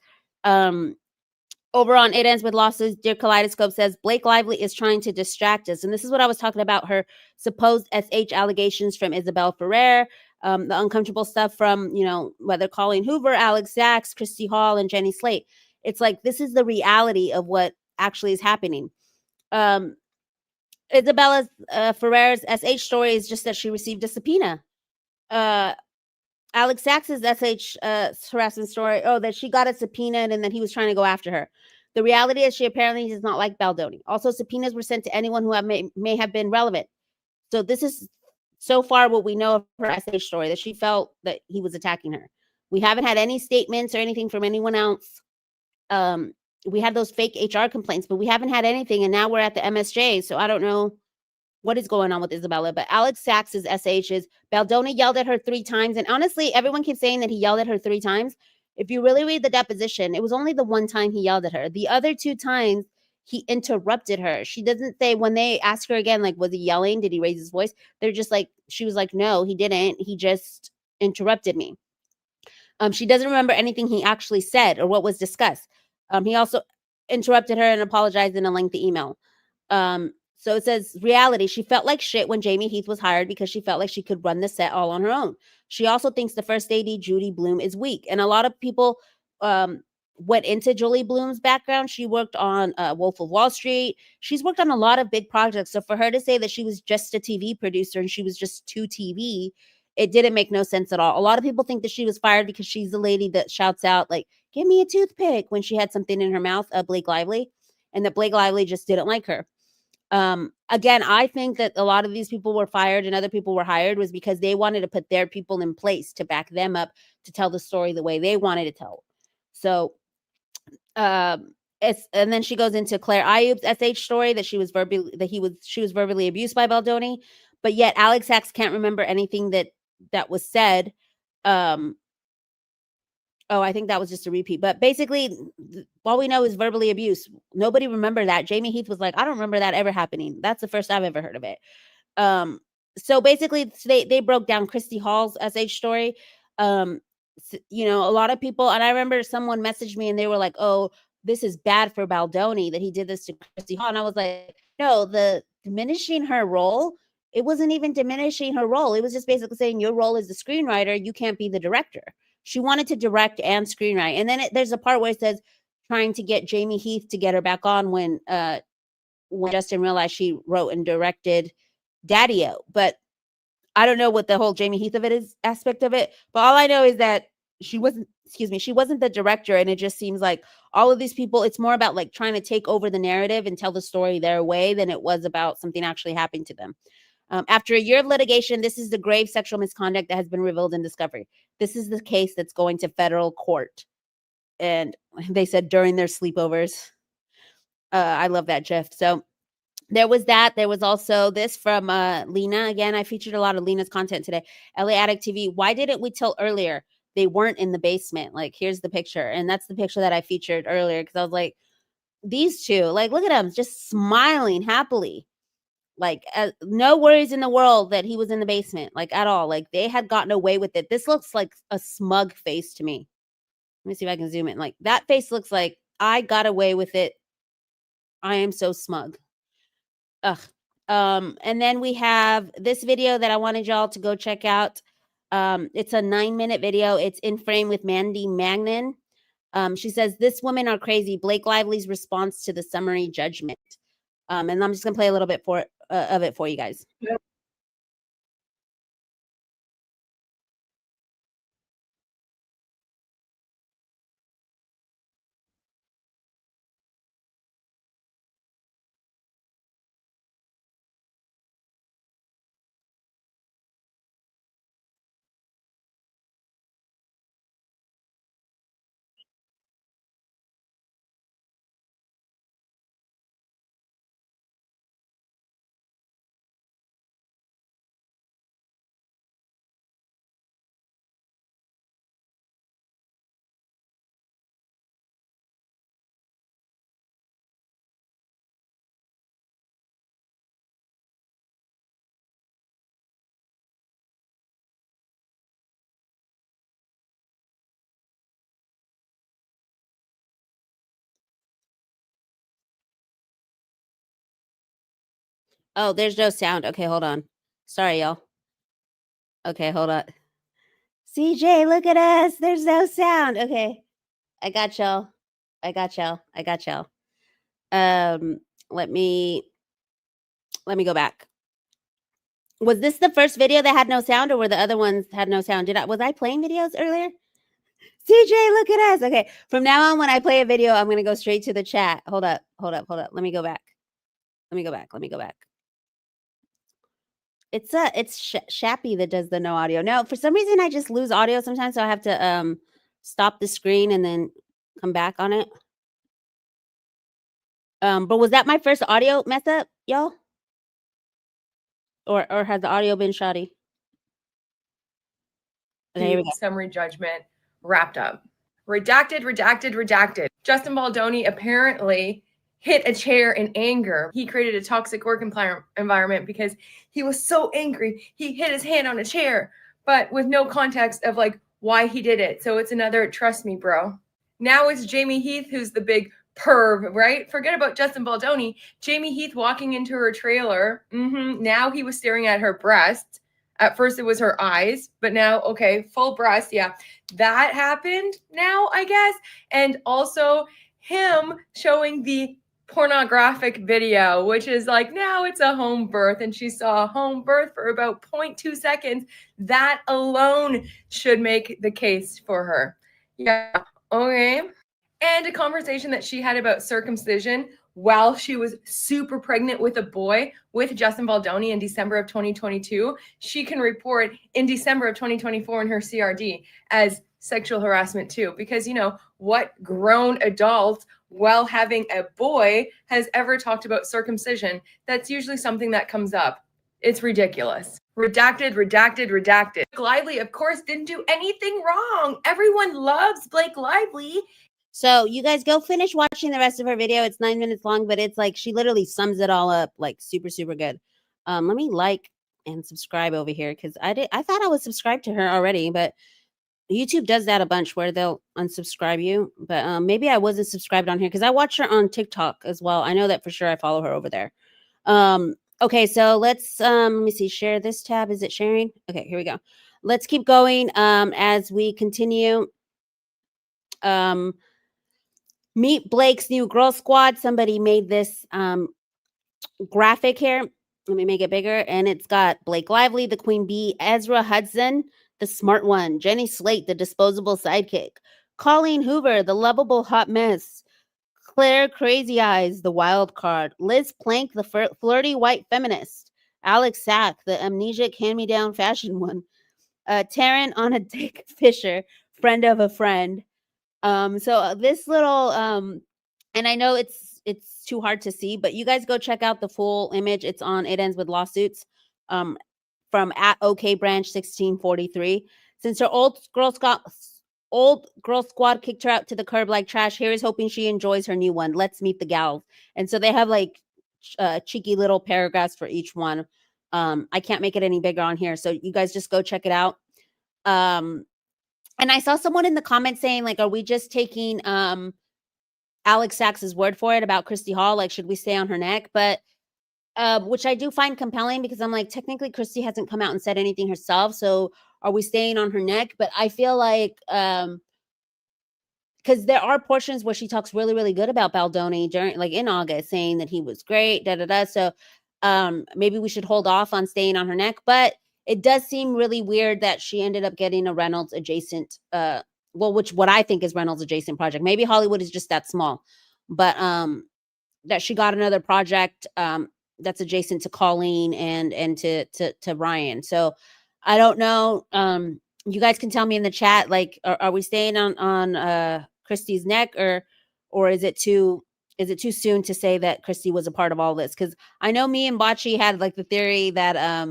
Over on It Ends With Losses, Dear Kaleidoscope says, Blake Lively is trying to distract us. And this is what I was talking about, her supposed SH allegations from Isabel Ferrer, the uncomfortable stuff from, you know, whether Colleen Hoover, Alex Saks, Christy Hall, and Jenny Slate. It's like, this is the reality of what actually is happening. Isabella Ferrer's SH story is just that she received a subpoena. Alex Saks's SH harassment story, that she got a subpoena and then he was trying to go after her. The reality is she apparently does not like Baldoni. Also, subpoenas were sent to anyone who may have been relevant. So this is so far what we know of her SH story, that she felt that he was attacking her. We haven't had any statements or anything from anyone else. We had those fake HR complaints, but we haven't had anything. And now we're at the MSJ. So I don't know what is going on with Isabella. But Alex Saks's SH is Baldoni yelled at her 3 times. And honestly, everyone keeps saying that he yelled at her 3 times. If you really read the deposition, it was only the 1 time he yelled at her. The other 2 times he interrupted her. She doesn't say, when they ask her again, like, was he yelling? Did he raise his voice? They're just like, she was like, no, he didn't. He just interrupted me. She doesn't remember anything he actually said or what was discussed. He also interrupted her and apologized in a lengthy email. So it says, reality, she felt like shit when Jamie Heath was hired because she felt like she could run the set all on her own. She also thinks the first AD, Judy Blume, is weak. And a lot of people went into Julie Blume's background. She worked on Wolf of Wall Street. She's worked on a lot of big projects. So for her to say that she was just a TV producer and she was just to TV, it didn't make no sense at all. A lot of people think that she was fired because she's the lady that shouts out, like, give me a toothpick when she had something in her mouth, Blake Lively, and that Blake Lively just didn't like her. Again, I think that a lot of these people were fired and other people were hired was because they wanted to put their people in place to back them up to tell the story the way they wanted to tell. So, and then she goes into Claire Ayub's SH story that she was verbally abused by Baldoni, but yet Alex Saks can't remember anything that was said. I think that was just a repeat. But basically, all we know is verbally abuse. Nobody remember that. Jamie Heath was like, I don't remember that ever happening. That's the first I've ever heard of it. So basically, they broke down Christy Hall's SH story. you know, a lot of people, and I remember someone messaged me and they were like, oh, this is bad for Baldoni that he did this to Christy Hall. And I was like, no, the diminishing her role, it wasn't even diminishing her role. It was just basically saying your role as the screenwriter, you can't be the director. She wanted to direct and screenwrite. And then there's a part where it says trying to get Jamie Heath to get her back on when Justin realized she wrote and directed Daddy-O. But I don't know what the whole Jamie Heath of it is aspect of it. But all I know is that she wasn't the director. And it just seems like all of these people, it's more about like trying to take over the narrative and tell the story their way than it was about something actually happening to them. After a year of litigation, this is the grave sexual misconduct that has been revealed in discovery. This is the case that's going to federal court. And they said during their sleepovers. I love that, Jeff. So there was that. There was also this from Lena. Again, I featured a lot of Lena's content today. LA Addict TV. Why didn't we tell earlier? They weren't in the basement. Like, here's the picture. And that's the picture that I featured earlier. Because I was like, these two, like, look at them just smiling happily. Like, no worries in the world that he was in the basement, like, at all. Like, they had gotten away with it. This looks like a smug face to me. Let me see if I can zoom in. Like, that face looks like I got away with it. I am so smug. Ugh. And then we have this video that I wanted y'all to go check out. It's a 9-minute video. It's in frame with Mandy Magnan. She says, "This women are crazy. Blake Lively's response to the summary judgment." And I'm just gonna play a little bit of it for you guys. Yep. Oh, there's no sound. Okay, hold on. Sorry, y'all. Okay, hold on. CJ, look at us. There's no sound. Okay. I got y'all. Let me go back. Was this the first video that had no sound, or were the other ones had no sound? Was I playing videos earlier? CJ, look at us. Okay. From now on, when I play a video, I'm going to go straight to the chat. Hold up. Let me go back. It's Shappy that does the no audio. No, for some reason I just lose audio sometimes, so I have to stop the screen and then come back on it. But was that my first audio mess up, y'all? Or has the audio been shoddy? Okay, here we go. Summary judgment wrapped up. Redacted. Justin Baldoni apparently hit a chair in anger. He created a toxic work environment because he was so angry. He hit his hand on a chair, but with no context of like why he did it. So it's another trust me, bro. Now it's Jamie Heath who's the big perv, right? Forget about Justin Baldoni. Jamie Heath walking into her trailer. Now he was staring at her breast. At first it was her eyes, but now, okay, full breast. Yeah, that happened now, I guess. And also him showing the pornographic video, which is like, now it's a home birth, and she saw a home birth for about 0.2 seconds. That alone should make the case for her. Yeah, okay. And a conversation that she had about circumcision while she was super pregnant with a boy with Justin Baldoni in December of 2022, she can report in December of 2024 in her CRD as sexual harassment too. Because, you know, what grown adult while having a boy has ever talked about circumcision? That's usually something that comes up. It's ridiculous. Redacted. Blake Lively, of course, didn't do anything wrong. Everyone loves Blake Lively. So you guys go finish watching the rest of her video. It's 9 minutes long, but it's like she literally sums it all up like super, super good. Let me like and subscribe over here because I thought I was subscribed to her already, but YouTube does that a bunch where they'll unsubscribe you, but maybe I wasn't subscribed on here because I watch her on TikTok as well. I know that for sure. I follow her over there. Okay, so let's let me see. Share this tab. Is it sharing? Okay, here we go. Let's keep going as we continue. Meet Blake's new girl squad. Somebody made this graphic here. Let me make it bigger. And it's got Blake Lively, the queen bee, Ezra Hudson, the smart one, Jenny Slate, the disposable sidekick, Colleen Hoover, the lovable hot mess, Claire Crazy Eyes, the wild card, Liz Plank, the flirty white feminist, Alex Saks, the amnesiac hand-me-down fashion one, Taryn on a Dick Fisher, friend of a friend. So this little and I know it's too hard to see, but you guys go check out the full image. It's on It Ends with Lawsuits from at OK Branch 1643. Since her old girl squad kicked her out to the curb like trash, here is hoping she enjoys her new one. Let's meet the gals. And so they have like cheeky little paragraphs for each one. I can't make it any bigger on here, so you guys just go check it out. And I saw someone in the comments saying, like, are we just taking Alex Saks' word for it about Christy Hall? Like, should we stay on her neck? But which I do find compelling because I'm like, technically Christy hasn't come out and said anything herself. So are we staying on her neck? But I feel like because there are portions where she talks really, really good about Baldoni during, like, in August, saying that he was great, So maybe we should hold off on staying on her neck. But it does seem really weird that she ended up getting a Reynolds adjacent, what I think is Reynolds adjacent project. Maybe Hollywood is just that small, but that she got another project that's adjacent to Colleen and to Ryan. So I don't know. You guys can tell me in the chat, like, are we staying on Christy's neck, or is it too soon to say that Christy was a part of all this? Because I know me and Bocce had like the theory that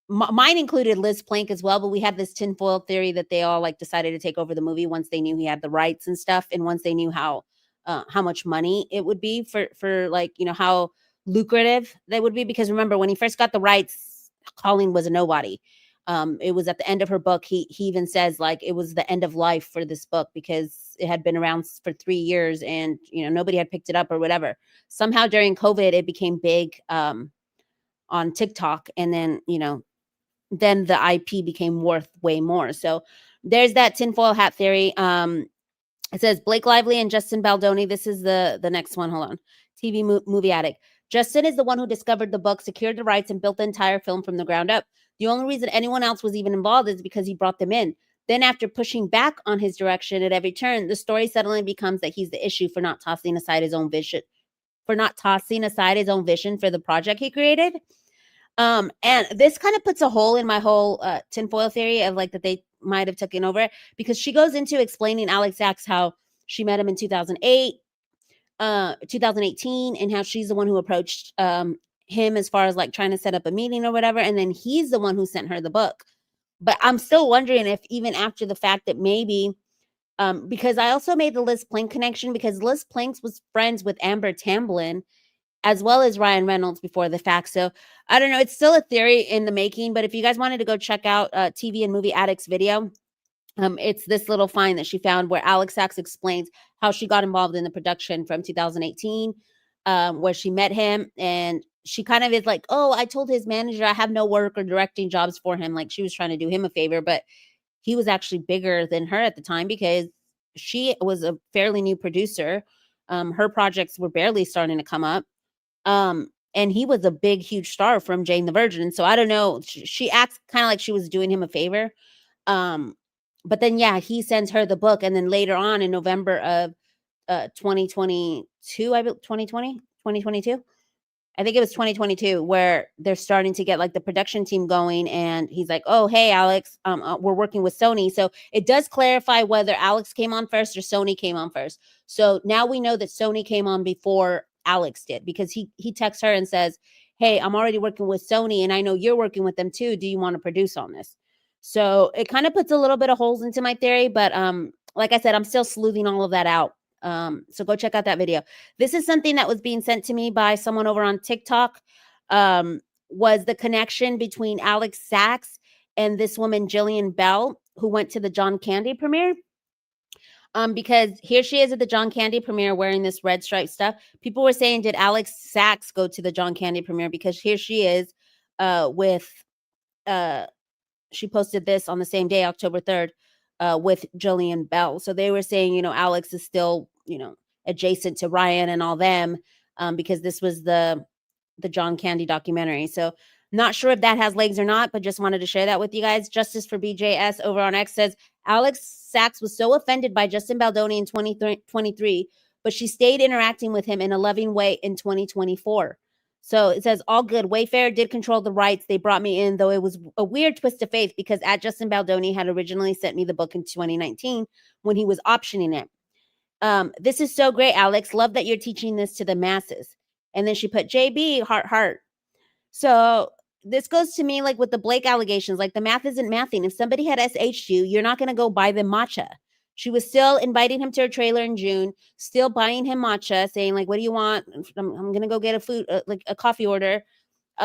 mine included Liz Plank as well, but we had this tinfoil theory that they all like decided to take over the movie once they knew he had the rights and stuff, and once they knew how much money it would be for like, you know, how lucrative they would be. Because remember, when he first got the rights, Colleen was a nobody. It was at the end of her book. He even says, like, it was the end of life for this book because it had been around for 3 years and, you know, nobody had picked it up or whatever. Somehow during COVID, it became big on TikTok, and then, you know, then the IP became worth way more. So there's that tinfoil hat theory. It says Blake Lively and Justin Baldoni. This is the next one. Hold on. TV movie addict. Justin is the one who discovered the book, secured the rights, and built the entire film from the ground up. The only reason anyone else was even involved is because he brought them in. Then after pushing back on his direction at every turn, the story suddenly becomes that he's the issue for not tossing aside his own vision for the project he created. And this kind of puts a hole in my whole tinfoil theory of like that they might have taken over, because she goes into explaining Alex Saks how she met him in 2018, and how she's the one who approached him as far as like trying to set up a meeting or whatever, and then he's the one who sent her the book. But I'm still wondering if even after the fact that maybe because I also made the Liz Plank connection, because Liz Plank was friends with Amber Tamblyn as well as Ryan Reynolds before the fact. So I don't know. It's still a theory in the making. But if you guys wanted to go check out TV and Movie Addict's video, it's this little find that she found where Alex Saks explains how she got involved in the production from 2018, where she met him. And she kind of is like, oh, I told his manager I have no work or directing jobs for him. Like, she was trying to do him a favor, but he was actually bigger than her at the time because she was a fairly new producer. Her projects were barely starting to come up. And he was a big, huge star from Jane the Virgin. And so I don't know, she acts kind of like she was doing him a favor. But then, yeah, he sends her the book. And then later on in November of 2022, 2022, I think it was 2022, where they're starting to get like the production team going. And he's like, oh, hey, Alex, we're working with Sony. So it does clarify whether Alex came on first or Sony came on first. So now we know that Sony came on before Alex did, because he texts her and says, hey, I'm already working with Sony and I know you're working with them too. Do you want to produce on this? So it kind of puts a little bit of holes into my theory, but like I said, I'm still sleuthing all of that out. So go check out that video. This is something that was being sent to me by someone over on TikTok, was the connection between Alex Saks and this woman, Jillian Bell. who went to the John Candy premiere. Because here she is at the John Candy premiere wearing this red stripe stuff. People were saying, did Alex Saks go to the John Candy premiere? Because here she is with, she posted this on the same day, October 3rd, with Jillian Bell. So they were saying, you know, Alex is still, you know, adjacent to Ryan and all them, because this was the John Candy documentary. So not sure if that has legs or not, but just wanted to share that with you guys. Justice for BJS over on X says, Alex Saks was so offended by Justin Baldoni in 2023, but she stayed interacting with him in a loving way in 2024. So it says, all good. Wayfair did control the rights. They brought me in, though it was a weird twist of faith because at Justin Baldoni had originally sent me the book in 2019 when he was optioning it. This is so great, Alex. Love that you're teaching this to the masses. And then she put JB, heart, heart. So this goes to me like with the Blake allegations, like the math isn't mathing. If somebody had SH'd you, you're not going to go buy them matcha. She was still inviting him to her trailer in June, still buying him matcha, saying like, what do you want? I'm going to go get a food, like a coffee order.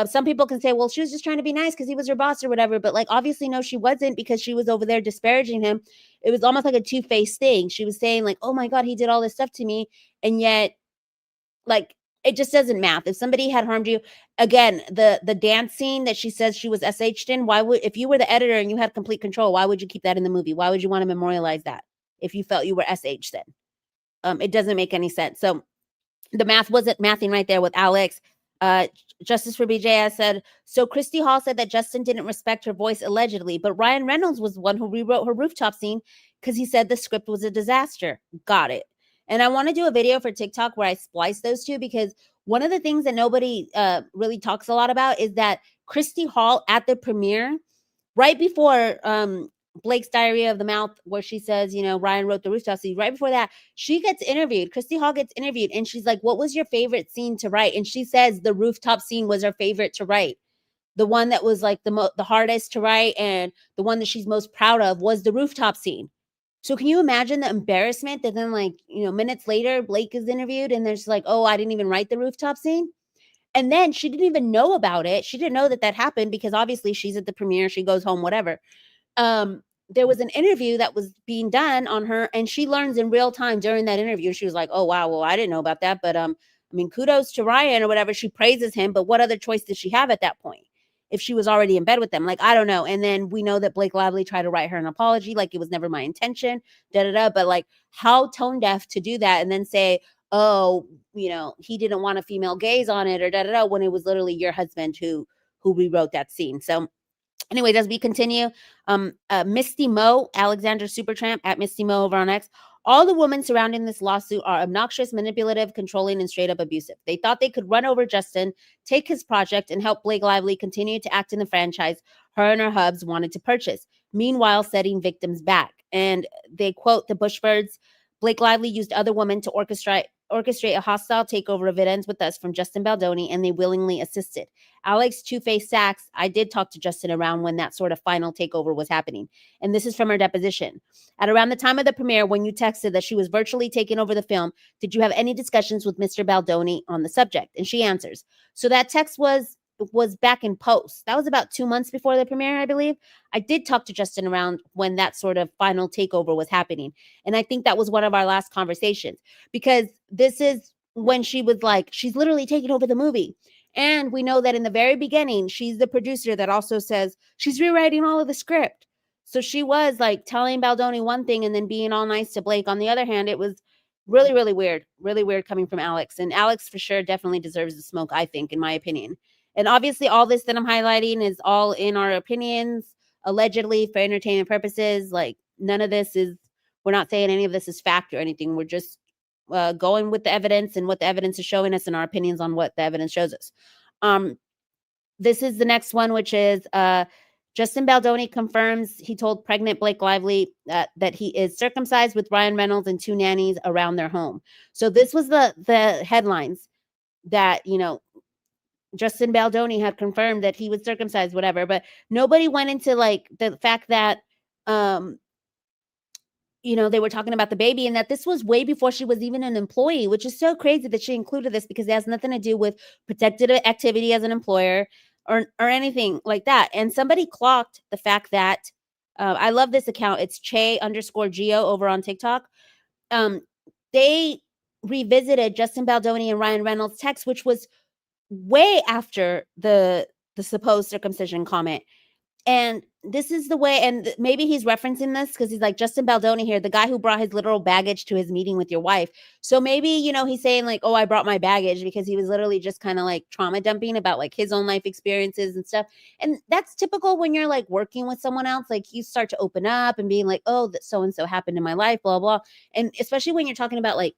Some people can say, well, she was just trying to be nice because he was her boss or whatever. But like, obviously, no, she wasn't, because she was over there disparaging him. It was almost like a two-faced thing. She was saying like, oh my God, he did all this stuff to me. And yet, like, it just doesn't math. If somebody had harmed you, again, the dance scene that she says she was SH'd in, why would, if you were the editor and you had complete control, why would you keep that in the movie? Why would you want to memorialize that if you felt you were SH'd then? It doesn't make any sense. So the math wasn't mathing right there with Alex. Justice for BJS said, so Christy Hall said that Justin didn't respect her voice allegedly, but Ryan Reynolds was the one who rewrote her rooftop scene because he said the script was a disaster. Got it. And I want to do a video for TikTok where I splice those two, because one of the things that nobody really talks a lot about is that Christy Hall at the premiere, right before Blake's Diary of the Mouth, where she says, you know, Ryan wrote the rooftop scene, right before that, she gets interviewed. Christy Hall gets interviewed and she's like, what was your favorite scene to write? And she says the rooftop scene was her favorite to write. The one that was like the hardest to write and the one that she's most proud of was the rooftop scene. So can you imagine the embarrassment that then, like, you know, minutes later, Blake is interviewed and there's like, oh, I didn't even write the rooftop scene. And then she didn't even know about it. She didn't know that that happened because obviously she's at the premiere, she goes home, whatever. There was an interview that was being done on her and she learns in real time during that interview. She was like, oh, wow, well, I didn't know about that. But I mean, kudos to Ryan or whatever. She praises him. But what other choice did she have at that point? If she was already in bed with them, like, I don't know. And then we know that Blake Lively tried to write her an apology, like it was never my intention, But like, how tone deaf to do that and then say, oh, you know, he didn't want a female gaze on it or when it was literally your husband who rewrote that scene. So anyways, as we continue, Misty Mo, Alexander Supertramp at Misty Mo over on X. All the women surrounding this lawsuit are obnoxious, manipulative, controlling, and straight up abusive. They thought they could run over Justin, take his project, and help Blake Lively continue to act in the franchise her and her hubs wanted to purchase, meanwhile setting victims back. And they quote the Bushbirds, Blake Lively used other women to orchestrate a hostile takeover of It Ends With Us from Justin Baldoni, and they willingly assisted. Alex Two-Face Saks, I did talk to Justin around when that sort of final takeover was happening. And this is from her deposition. At around the time of the premiere, when you texted that she was virtually taking over the film, did you have any discussions with Mr. Baldoni on the subject? And she answers, so that text was back in post. That was about 2 months before the premiere, I believe. I did talk to Justin around when that sort of final takeover was happening. And I think that was one of our last conversations, because this is when she was like, she's literally taking over the movie. And we know that in the very beginning, she's the producer that also says she's rewriting all of the script. So she was like telling Baldoni one thing and then being all nice to Blake. On the other hand, it was really, really weird coming from Alex. And Alex for sure definitely deserves the smoke, I think, in my opinion. And obviously all this that I'm highlighting is all in our opinions, allegedly for entertainment purposes. Like none of this is, we're not saying any of this is fact or anything. We're just going with the evidence and what the evidence is showing us and our opinions on what the evidence shows us. This is the next one, which is Justin Baldoni confirms he told pregnant Blake Lively that he is circumcised with Ryan Reynolds and 2 nannies around their home. So this was the headlines that, you know, Justin Baldoni had confirmed that he was circumcised, whatever, but nobody went into like the fact that, you know, they were talking about the baby and that this was way before she was even an employee, which is so crazy that she included this because it has nothing to do with protected activity as an employer or anything like that. And somebody clocked the fact that I love this account. It's Che_Geo over on TikTok. They revisited Justin Baldoni and Ryan Reynolds' text, which was way after the supposed circumcision comment. And this is the way, and maybe he's referencing this because he's like, Justin Baldoni here, the guy who brought his literal baggage to his meeting with your wife. So maybe, you know, he's saying like, oh, I brought my baggage, because he was literally just kind of like trauma dumping about like his own life experiences and stuff. And that's typical when you're like working with someone else, like you start to open up and being like, oh, that so-and-so happened in my life, blah, blah. And especially when you're talking about like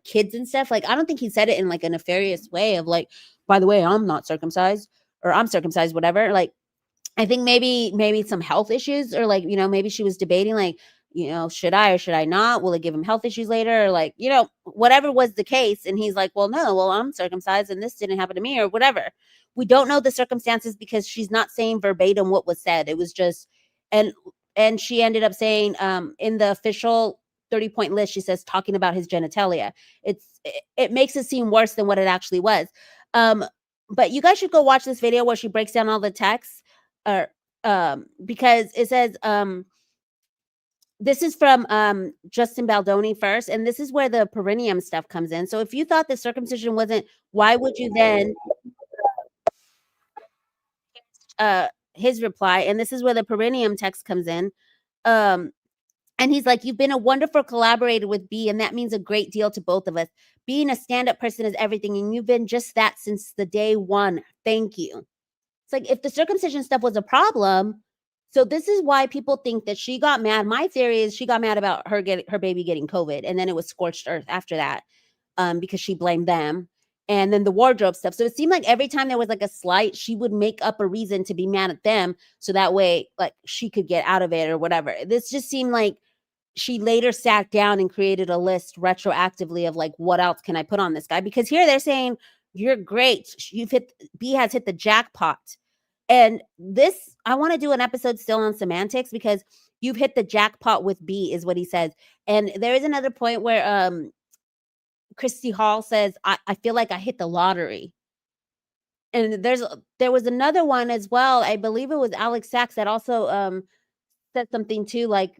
kids and stuff, like, I don't think he said it in like a nefarious way of like, by the way, I'm not circumcised, or I'm circumcised, whatever. Like, I think maybe some health issues, or like, you know, maybe she was debating like, you know, should I or should I not? Will it give him health issues later? Or like, you know, whatever was the case. And he's like, well, no, well, I'm circumcised and this didn't happen to me, or whatever. We don't know the circumstances because she's not saying verbatim what was said. It was just, and she ended up saying in the official 30-point list, she says talking about his genitalia. It makes it seem worse than what it actually was. But you guys should go watch this video where she breaks down all the texts. Or because it says this is from Justin Baldoni first, and this is where the perineum stuff comes in. So if you thought the circumcision wasn't, why would you then his reply, and this is where the perineum text comes in. And he's like, you've been a wonderful collaborator with B, and that means a great deal to both of us. Being a stand-up person is everything, and you've been just that since the day one. Thank you. It's like, if the circumcision stuff was a problem, so this is why people think that she got mad. My theory is she got mad about her baby getting COVID, and then it was scorched earth after that, because she blamed them, and then the wardrobe stuff. So it seemed like every time there was like a slight, she would make up a reason to be mad at them, so that way like she could get out of it or whatever. This just seemed like she later sat down and created a list retroactively of like, what else can I put on this guy? Because here they're saying, you're great. B has hit the jackpot. And this, I want to do an episode still on semantics, because you've hit the jackpot with B is what he says. And there is another point where Christy Hall says, I feel like I hit the lottery. And there was another one as well. I believe it was Alex Saks that also said something too, like,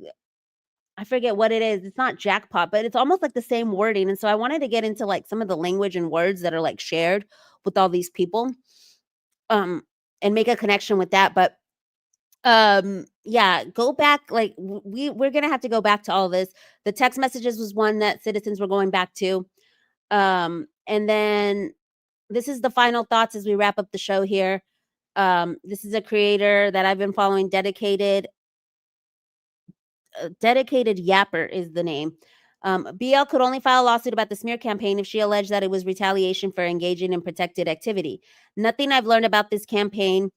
I forget what it is. It's not jackpot, but it's almost like the same wording. And so I wanted to get into like some of the language and words that are like shared with all these people, and make a connection with that. But yeah, go back. Like we're gonna have to go back to all this. The text messages was one that citizens were going back to. And then this is the final thoughts as we wrap up the show here. This is a creator that I've been following, dedicated Yapper is the name. BL could only file a lawsuit about the smear campaign if she alleged that it was retaliation for engaging in protected activity. Nothing I've learned about this campaign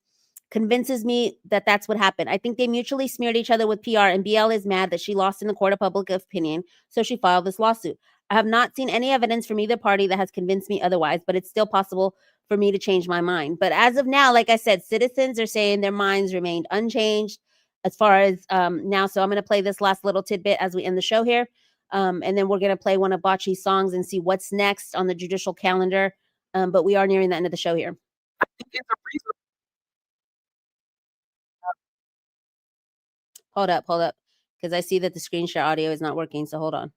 convinces me that that's what happened. I think they mutually smeared each other with PR, and BL is mad that she lost in the court of public opinion, so she filed this lawsuit. I have not seen any evidence from either party that has convinced me otherwise, but it's still possible for me to change my mind. But as of now, like I said, citizens are saying their minds remained unchanged as far as now. So I'm going to play this last little tidbit as we end the show here. And then we're going to play one of Bocce's songs and see what's next on the judicial calendar. But we are nearing the end of the show here. Hold up, because I see that the screen share audio is not working. So hold on.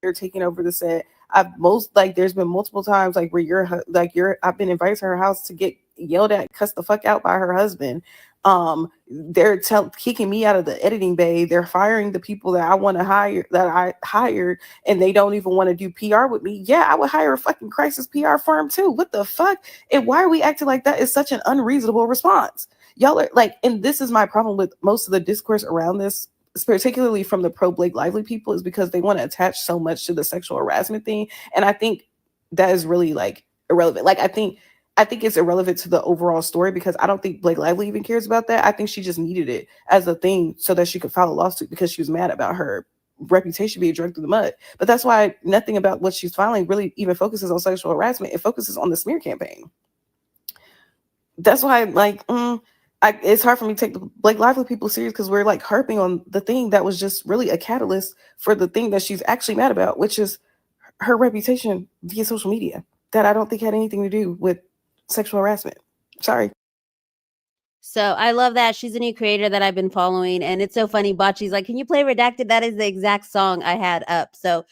You're taking over the set. There's been multiple times like where I've been invited to her house to get yelled at, cussed the fuck out by her husband. They're kicking me out of the editing bay. They're firing the people that I hired, and they don't even want to do PR with me. Yeah, I would hire a fucking crisis PR firm too. What the fuck? And why are we acting like that is such an unreasonable response? Y'all are like, and this is my problem with most of the discourse around this, particularly from the pro-Blake Lively people, is because they want to attach so much to the sexual harassment thing. And I think that is really like irrelevant. Like, I think it's irrelevant to the overall story, because I don't think Blake Lively even cares about that. I think she just needed it as a thing so that she could file a lawsuit because she was mad about her reputation being dragged through the mud. But that's why nothing about what she's filing really even focuses on sexual harassment. It focuses on the smear campaign. That's why, like, it's hard for me to take the Blake Lively people serious, because we're like harping on the thing that was just really a catalyst for the thing that she's actually mad about, which is her reputation via social media, that I don't think had anything to do with sexual harassment. Sorry. So I love that. She's a new creator that I've been following. And it's so funny. Bocce's like, can you play Redacted? That is the exact song I had up. So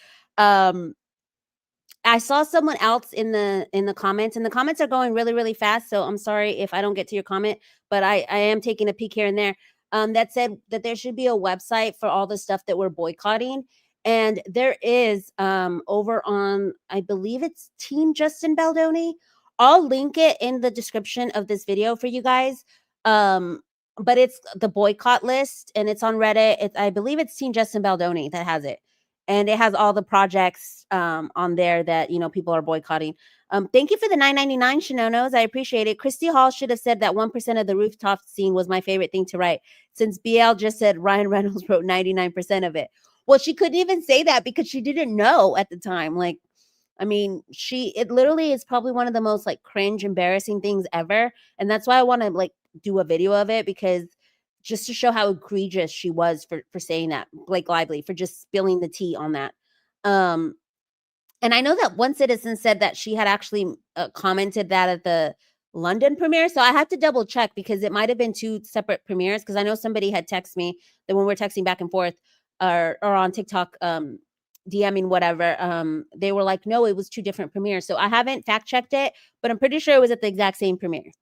I saw someone else in the comments, and the comments are going really, really fast. So I'm sorry if I don't get to your comment, but I am taking a peek here and there. That said that there should be a website for all the stuff that we're boycotting. And there is over on, I believe it's Team Justin Baldoni. I'll link it in the description of this video for you guys. But it's the boycott list, and it's on Reddit. I believe it's Team Justin Baldoni that has it. And it has all the projects on there that, people are boycotting. Thank you for the $9.99, Shinonos. I appreciate it. Christy Hall should have said that 1% of the rooftop scene was my favorite thing to write, since BL just said Ryan Reynolds wrote 99% of it. Well, she couldn't even say that because she didn't know at the time. Like, I mean, it literally is probably one of the most like cringe, embarrassing things ever. And that's why I want to like do a video of it, because just to show how egregious she was for saying that, Blake Lively, for just spilling the tea on that. And I know that one citizen said that she had actually commented that at the London premiere. So I had to double check, because it might have been two separate premieres. Because I know somebody had texted me that when we're texting back and forth or on TikTok, DMing whatever, they were like, no, it was two different premieres. So I haven't fact checked it, but I'm pretty sure it was at the exact same premiere.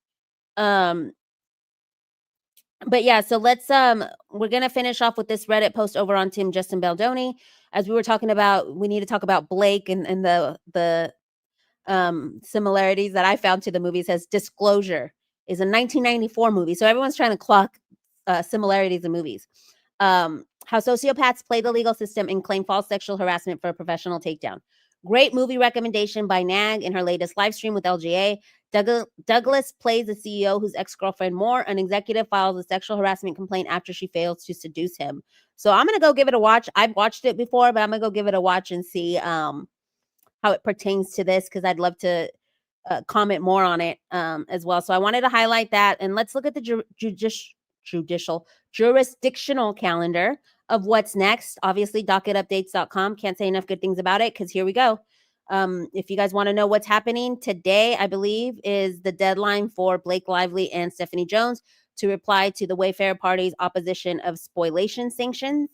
But yeah, so let's we're gonna finish off with this Reddit post over on Team Justin Baldoni. As we were talking about, we need to talk about Blake and the similarities that I found to the movie. It says Disclosure is a 1994 movie, so everyone's trying to clock similarities in movies. How sociopaths play the legal system and claim false sexual harassment for a professional takedown. Great movie recommendation by Nag in her latest live stream with LGA. Douglas plays a CEO whose ex-girlfriend Moore, an executive, files a sexual harassment complaint after she fails to seduce him. So I'm going to go give it a watch. I've watched it before, but I'm going to go give it a watch and see how it pertains to this, because I'd love to comment more on it as well. So I wanted to highlight that. And let's look at the jurisdictional calendar of what's next. Obviously, docketupdates.com. Can't say enough good things about it, because here we go. If you guys want to know what's happening today, I believe is the deadline for Blake Lively and Stephanie Jones to reply to the Wayfair Party's opposition of spoliation sanctions.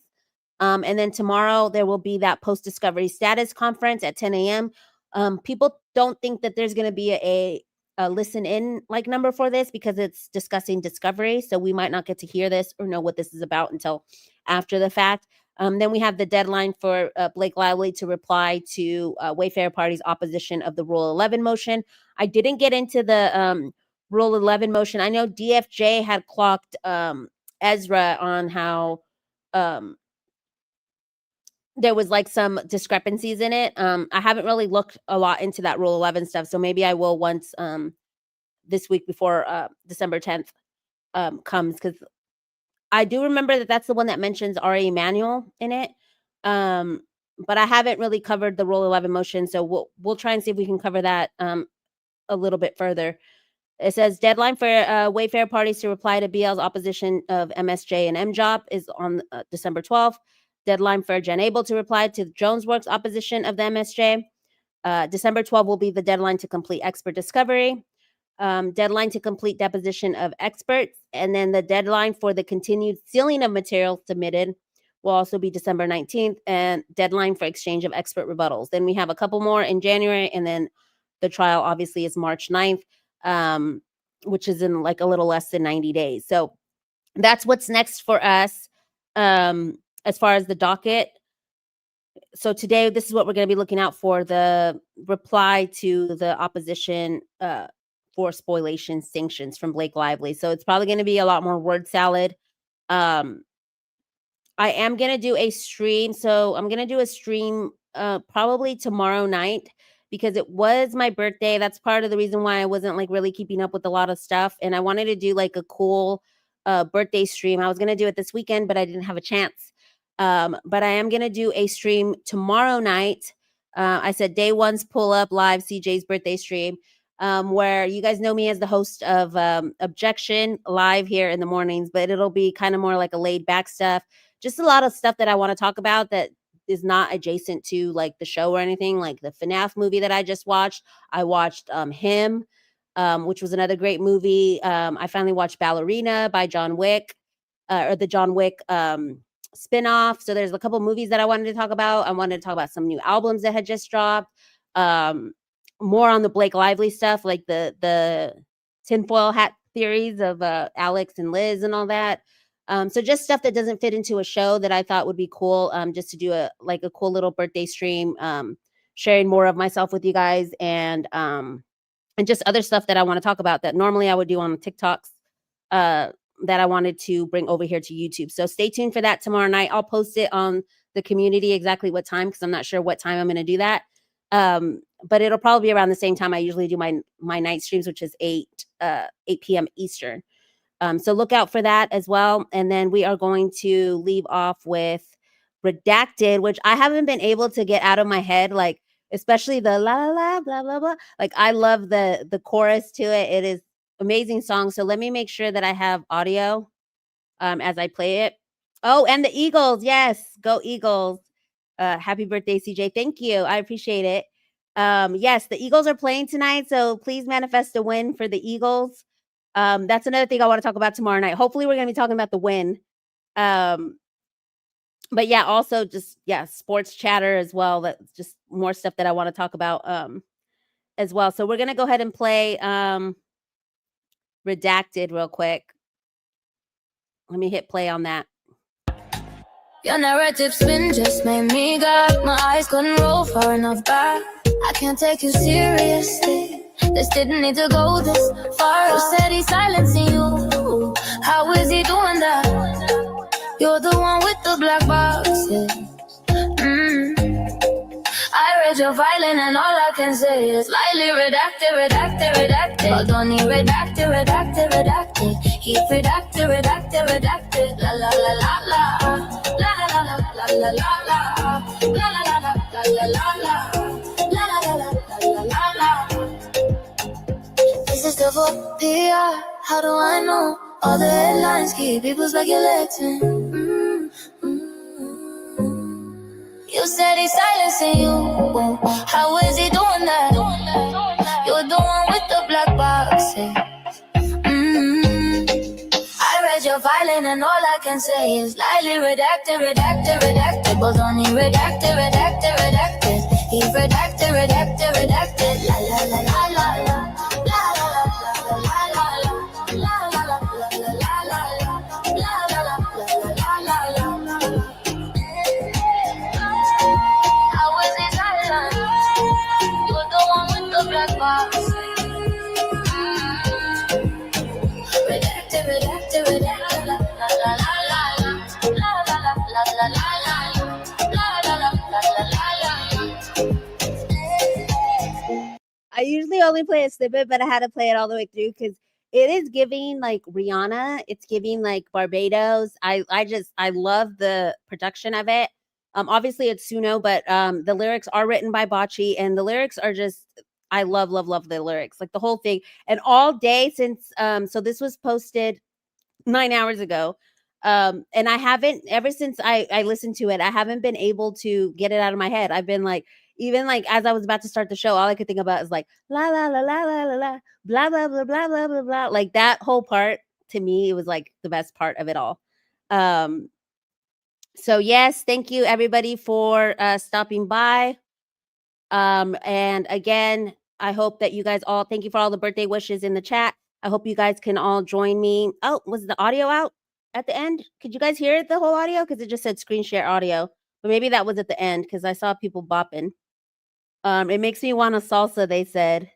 And then tomorrow there will be that post-discovery status conference at 10 a.m. People don't think that there's going to be a listen in like number for this, because it's discussing discovery. So we might not get to hear this or know what this is about until after the fact. Then we have the deadline for Blake Lively to reply to Wayfair Party's opposition of the Rule 11 motion. I didn't get into the Rule 11 motion. I know DFJ had clocked Ezra on how there was like some discrepancies in it. I haven't really looked a lot into that Rule 11 stuff, so maybe I will once this week before December 10th comes, because I do remember that that's the one that mentions R.A. Emanuel in it. But I haven't really covered the Rule 11 motion, so we'll try and see if we can cover that a little bit further. It says deadline for Wayfair parties to reply to BL's opposition of MSJ and MJOP is on December 12th. Deadline for Jen Abel to reply to Jonesworks opposition of the MSJ. December 12th will be the deadline to complete expert discovery. Deadline to complete deposition of experts. And then the deadline for the continued sealing of materials submitted will also be December 19th. And deadline for exchange of expert rebuttals. Then we have a couple more in January. And then the trial obviously is March 9th, which is in like a little less than 90 days. So that's what's next for us. As far as the docket. So today, this is what we're going to be looking out for: the reply to the opposition for spoliation sanctions from Blake Lively. So it's probably going to be a lot more word salad. I am going to do a stream. So I'm going to do a stream probably tomorrow night, because it was my birthday. That's part of the reason why I wasn't like really keeping up with a lot of stuff. And I wanted to do like a cool birthday stream. I was going to do it this weekend, but I didn't have a chance. But I am going to do a stream tomorrow night. I said day one's pull up live CJ's birthday stream, where you guys know me as the host of Objection live here in the mornings, but it'll be kind of more like a laid back stuff. Just a lot of stuff that I want to talk about that is not adjacent to like the show or anything, like the FNAF movie that I just watched. I watched Him. which was another great movie. I finally watched Ballerina by John Wick, or the John Wick spinoff. So there's a couple movies that I wanted to talk about. I wanted to talk about some new albums that had just dropped. More on the Blake Lively stuff, like the tinfoil hat theories of Alex and Liz and all that. So just stuff that doesn't fit into a show that I thought would be cool, just to do a cool little birthday stream, sharing more of myself with you guys, and just other stuff that I want to talk about that normally I would do on TikToks, that I wanted to bring over here to YouTube. So stay tuned for that tomorrow night. I'll post it on the community exactly what time, because I'm not sure what time I'm going to do that. But it'll probably be around the same time I usually do my night streams, which is 8 p.m. Eastern. So look out for that as well. And then we are going to leave off with Redacted, which I haven't been able to get out of my head, like especially the la la la blah blah blah. Like I love the chorus to it. It is amazing song. So let me make sure that I have audio as I play it. Oh, and the Eagles. Yes, go Eagles. Happy birthday, CJ. Thank you. I appreciate it. Yes, the Eagles are playing tonight, so please manifest a win for the Eagles. That's another thing I want to talk about tomorrow night. Hopefully we're going to be talking about the win. But yeah, also just, sports chatter as well. That's just more stuff that I want to talk about as well. So we're going to go ahead and play Redacted real quick. Let me hit play on that. Your narrative spin just made me gag. My eyes couldn't roll far enough back. I can't take you seriously. This didn't need to go this far. You said he's silencing you. How is he doing that? You're the one with the black boxes. I read your filing and all I can say is slightly redacted, redacted, redacted. But don't need redacted, redacted, redacted. Keep redacted, redacted, redacted. La la la la la. La la la la la la la. La la la la la la la. La la la la la la. This is the for PR. How do I know? All the headlines keep people speculating. You said he's silencing you. How is he doing that? You're the one with the black boxes. I read your filing and all I can say is slightly redacted, redacted, redacted. But only redacted, redacted, redacted. He's redacted, redacted, redacted. La la la la la la. I usually only play a snippet, but I had to play it all the way through because it is giving like Rihanna. It's giving like Barbados. I love the production of it. Obviously it's Suno, but the lyrics are written by Bocce, and the lyrics are just, I love the lyrics, like the whole thing. And all day since, so this was posted 9 hours ago. And I haven't, ever since I listened to it, I haven't been able to get it out of my head. I've been like, even like as I was about to start the show, all I could think about is like la la la la la la la blah blah blah blah blah blah blah. Like that whole part, to me, it was like the best part of it all. So yes, thank you everybody for stopping by. And again, I hope that you guys all, thank you for all the birthday wishes in the chat. I hope you guys can all join me. Oh, was the audio out at the end? Could you guys hear the whole audio? Because it just said screen share audio, but maybe that was at the end because I saw people bopping. It makes me want a salsa, they said.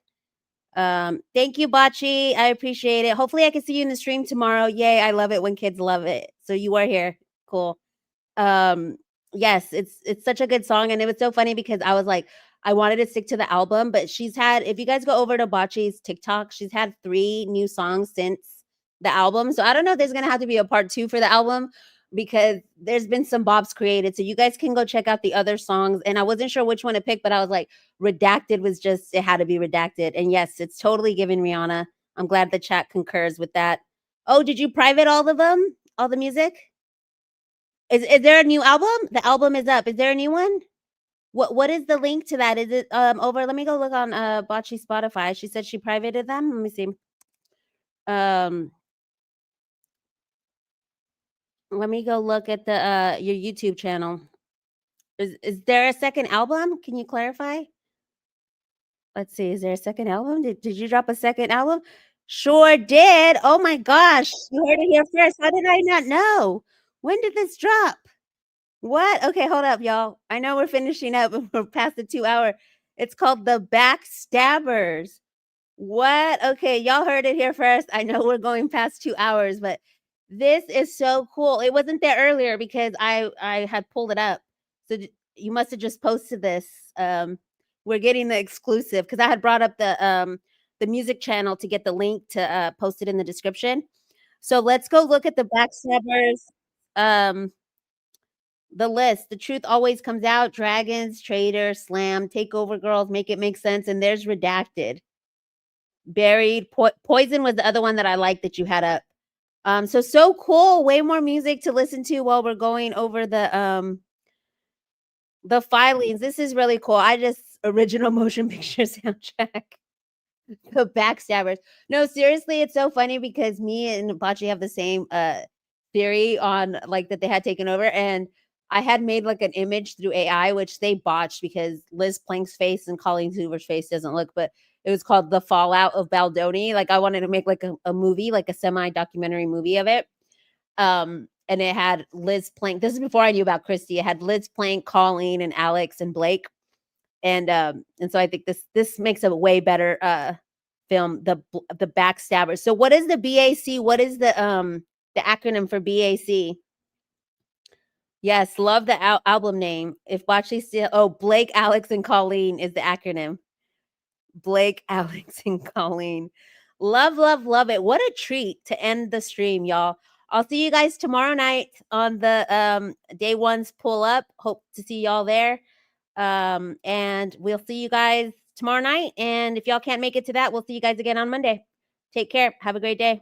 Thank you, Bocce. I appreciate it. Hopefully I can see you in the stream tomorrow. Yay, I love it when kids love it. So you are here. Cool. Yes, it's such a good song. And it was so funny because I was like, I wanted to stick to the album, but she's had, if you guys go over to Bocce's TikTok, she's had 3 new songs since the album. So I don't know if there's going to have to be a part 2 for the album because there's been some bops created. So you guys can go check out the other songs. And I wasn't sure which one to pick, but I was like, Redacted was just, it had to be Redacted. And yes, it's totally giving Rihanna. I'm glad the chat concurs with that. Oh, did you private all of them? All the music? Is there a new album? The album is up. Is there a new one? What is the link to that? Is it over? Let me go look on Bocce Spotify. She said she privated them. Let me see. Let me go look at the your YouTube channel. Is there a second album? Can you clarify? Let's see. Is there a second album? Did you drop a second album? Sure did. Oh my gosh. You heard it here first. How did I not know? When did this drop? What? Okay, hold up, y'all. I know we're finishing up and we're past the 2 hour. It's called The Backstabbers. What? Okay, y'all heard it here first. I know we're going past 2 hours, but this is so cool. It wasn't there earlier because I had pulled it up. So you must have just posted this. We're getting the exclusive because I had brought up the music channel to get the link to post it in the description. So let's go look at the Backstabbers. The list. The truth always comes out. Dragons, Traitor, Slam, Takeover Girls, Make It Make Sense, and there's Redacted. Buried. Poison was the other one that I liked that you had up. So cool. Way more music to listen to while we're going over the filings. This is really cool. Original motion picture soundtrack. The Backstabbers. No, seriously, it's so funny because me and Bocce have the same theory on like that they had taken over, and I had made like an image through AI, which they botched because Liz Plank's face and Colleen Hoover's face doesn't look, but it was called The Fallout of Baldoni. Like I wanted to make like a movie, like a semi-documentary movie of it. And it had Liz Plank. This is before I knew about Christy. It had Liz Plank, Colleen, and Alex and Blake. And so I think this makes a way better film, the Backstabbers. So what is the BAC? What is the acronym for BAC? Yes, love the album name. If Bocce still, Blake, Alex, and Colleen is the acronym. Blake, Alex, and Colleen. Love, love, love it. What a treat to end the stream, y'all. I'll see you guys tomorrow night on the day one's pull up. Hope to see y'all there. And we'll see you guys tomorrow night. And if y'all can't make it to that, we'll see you guys again on Monday. Take care. Have a great day.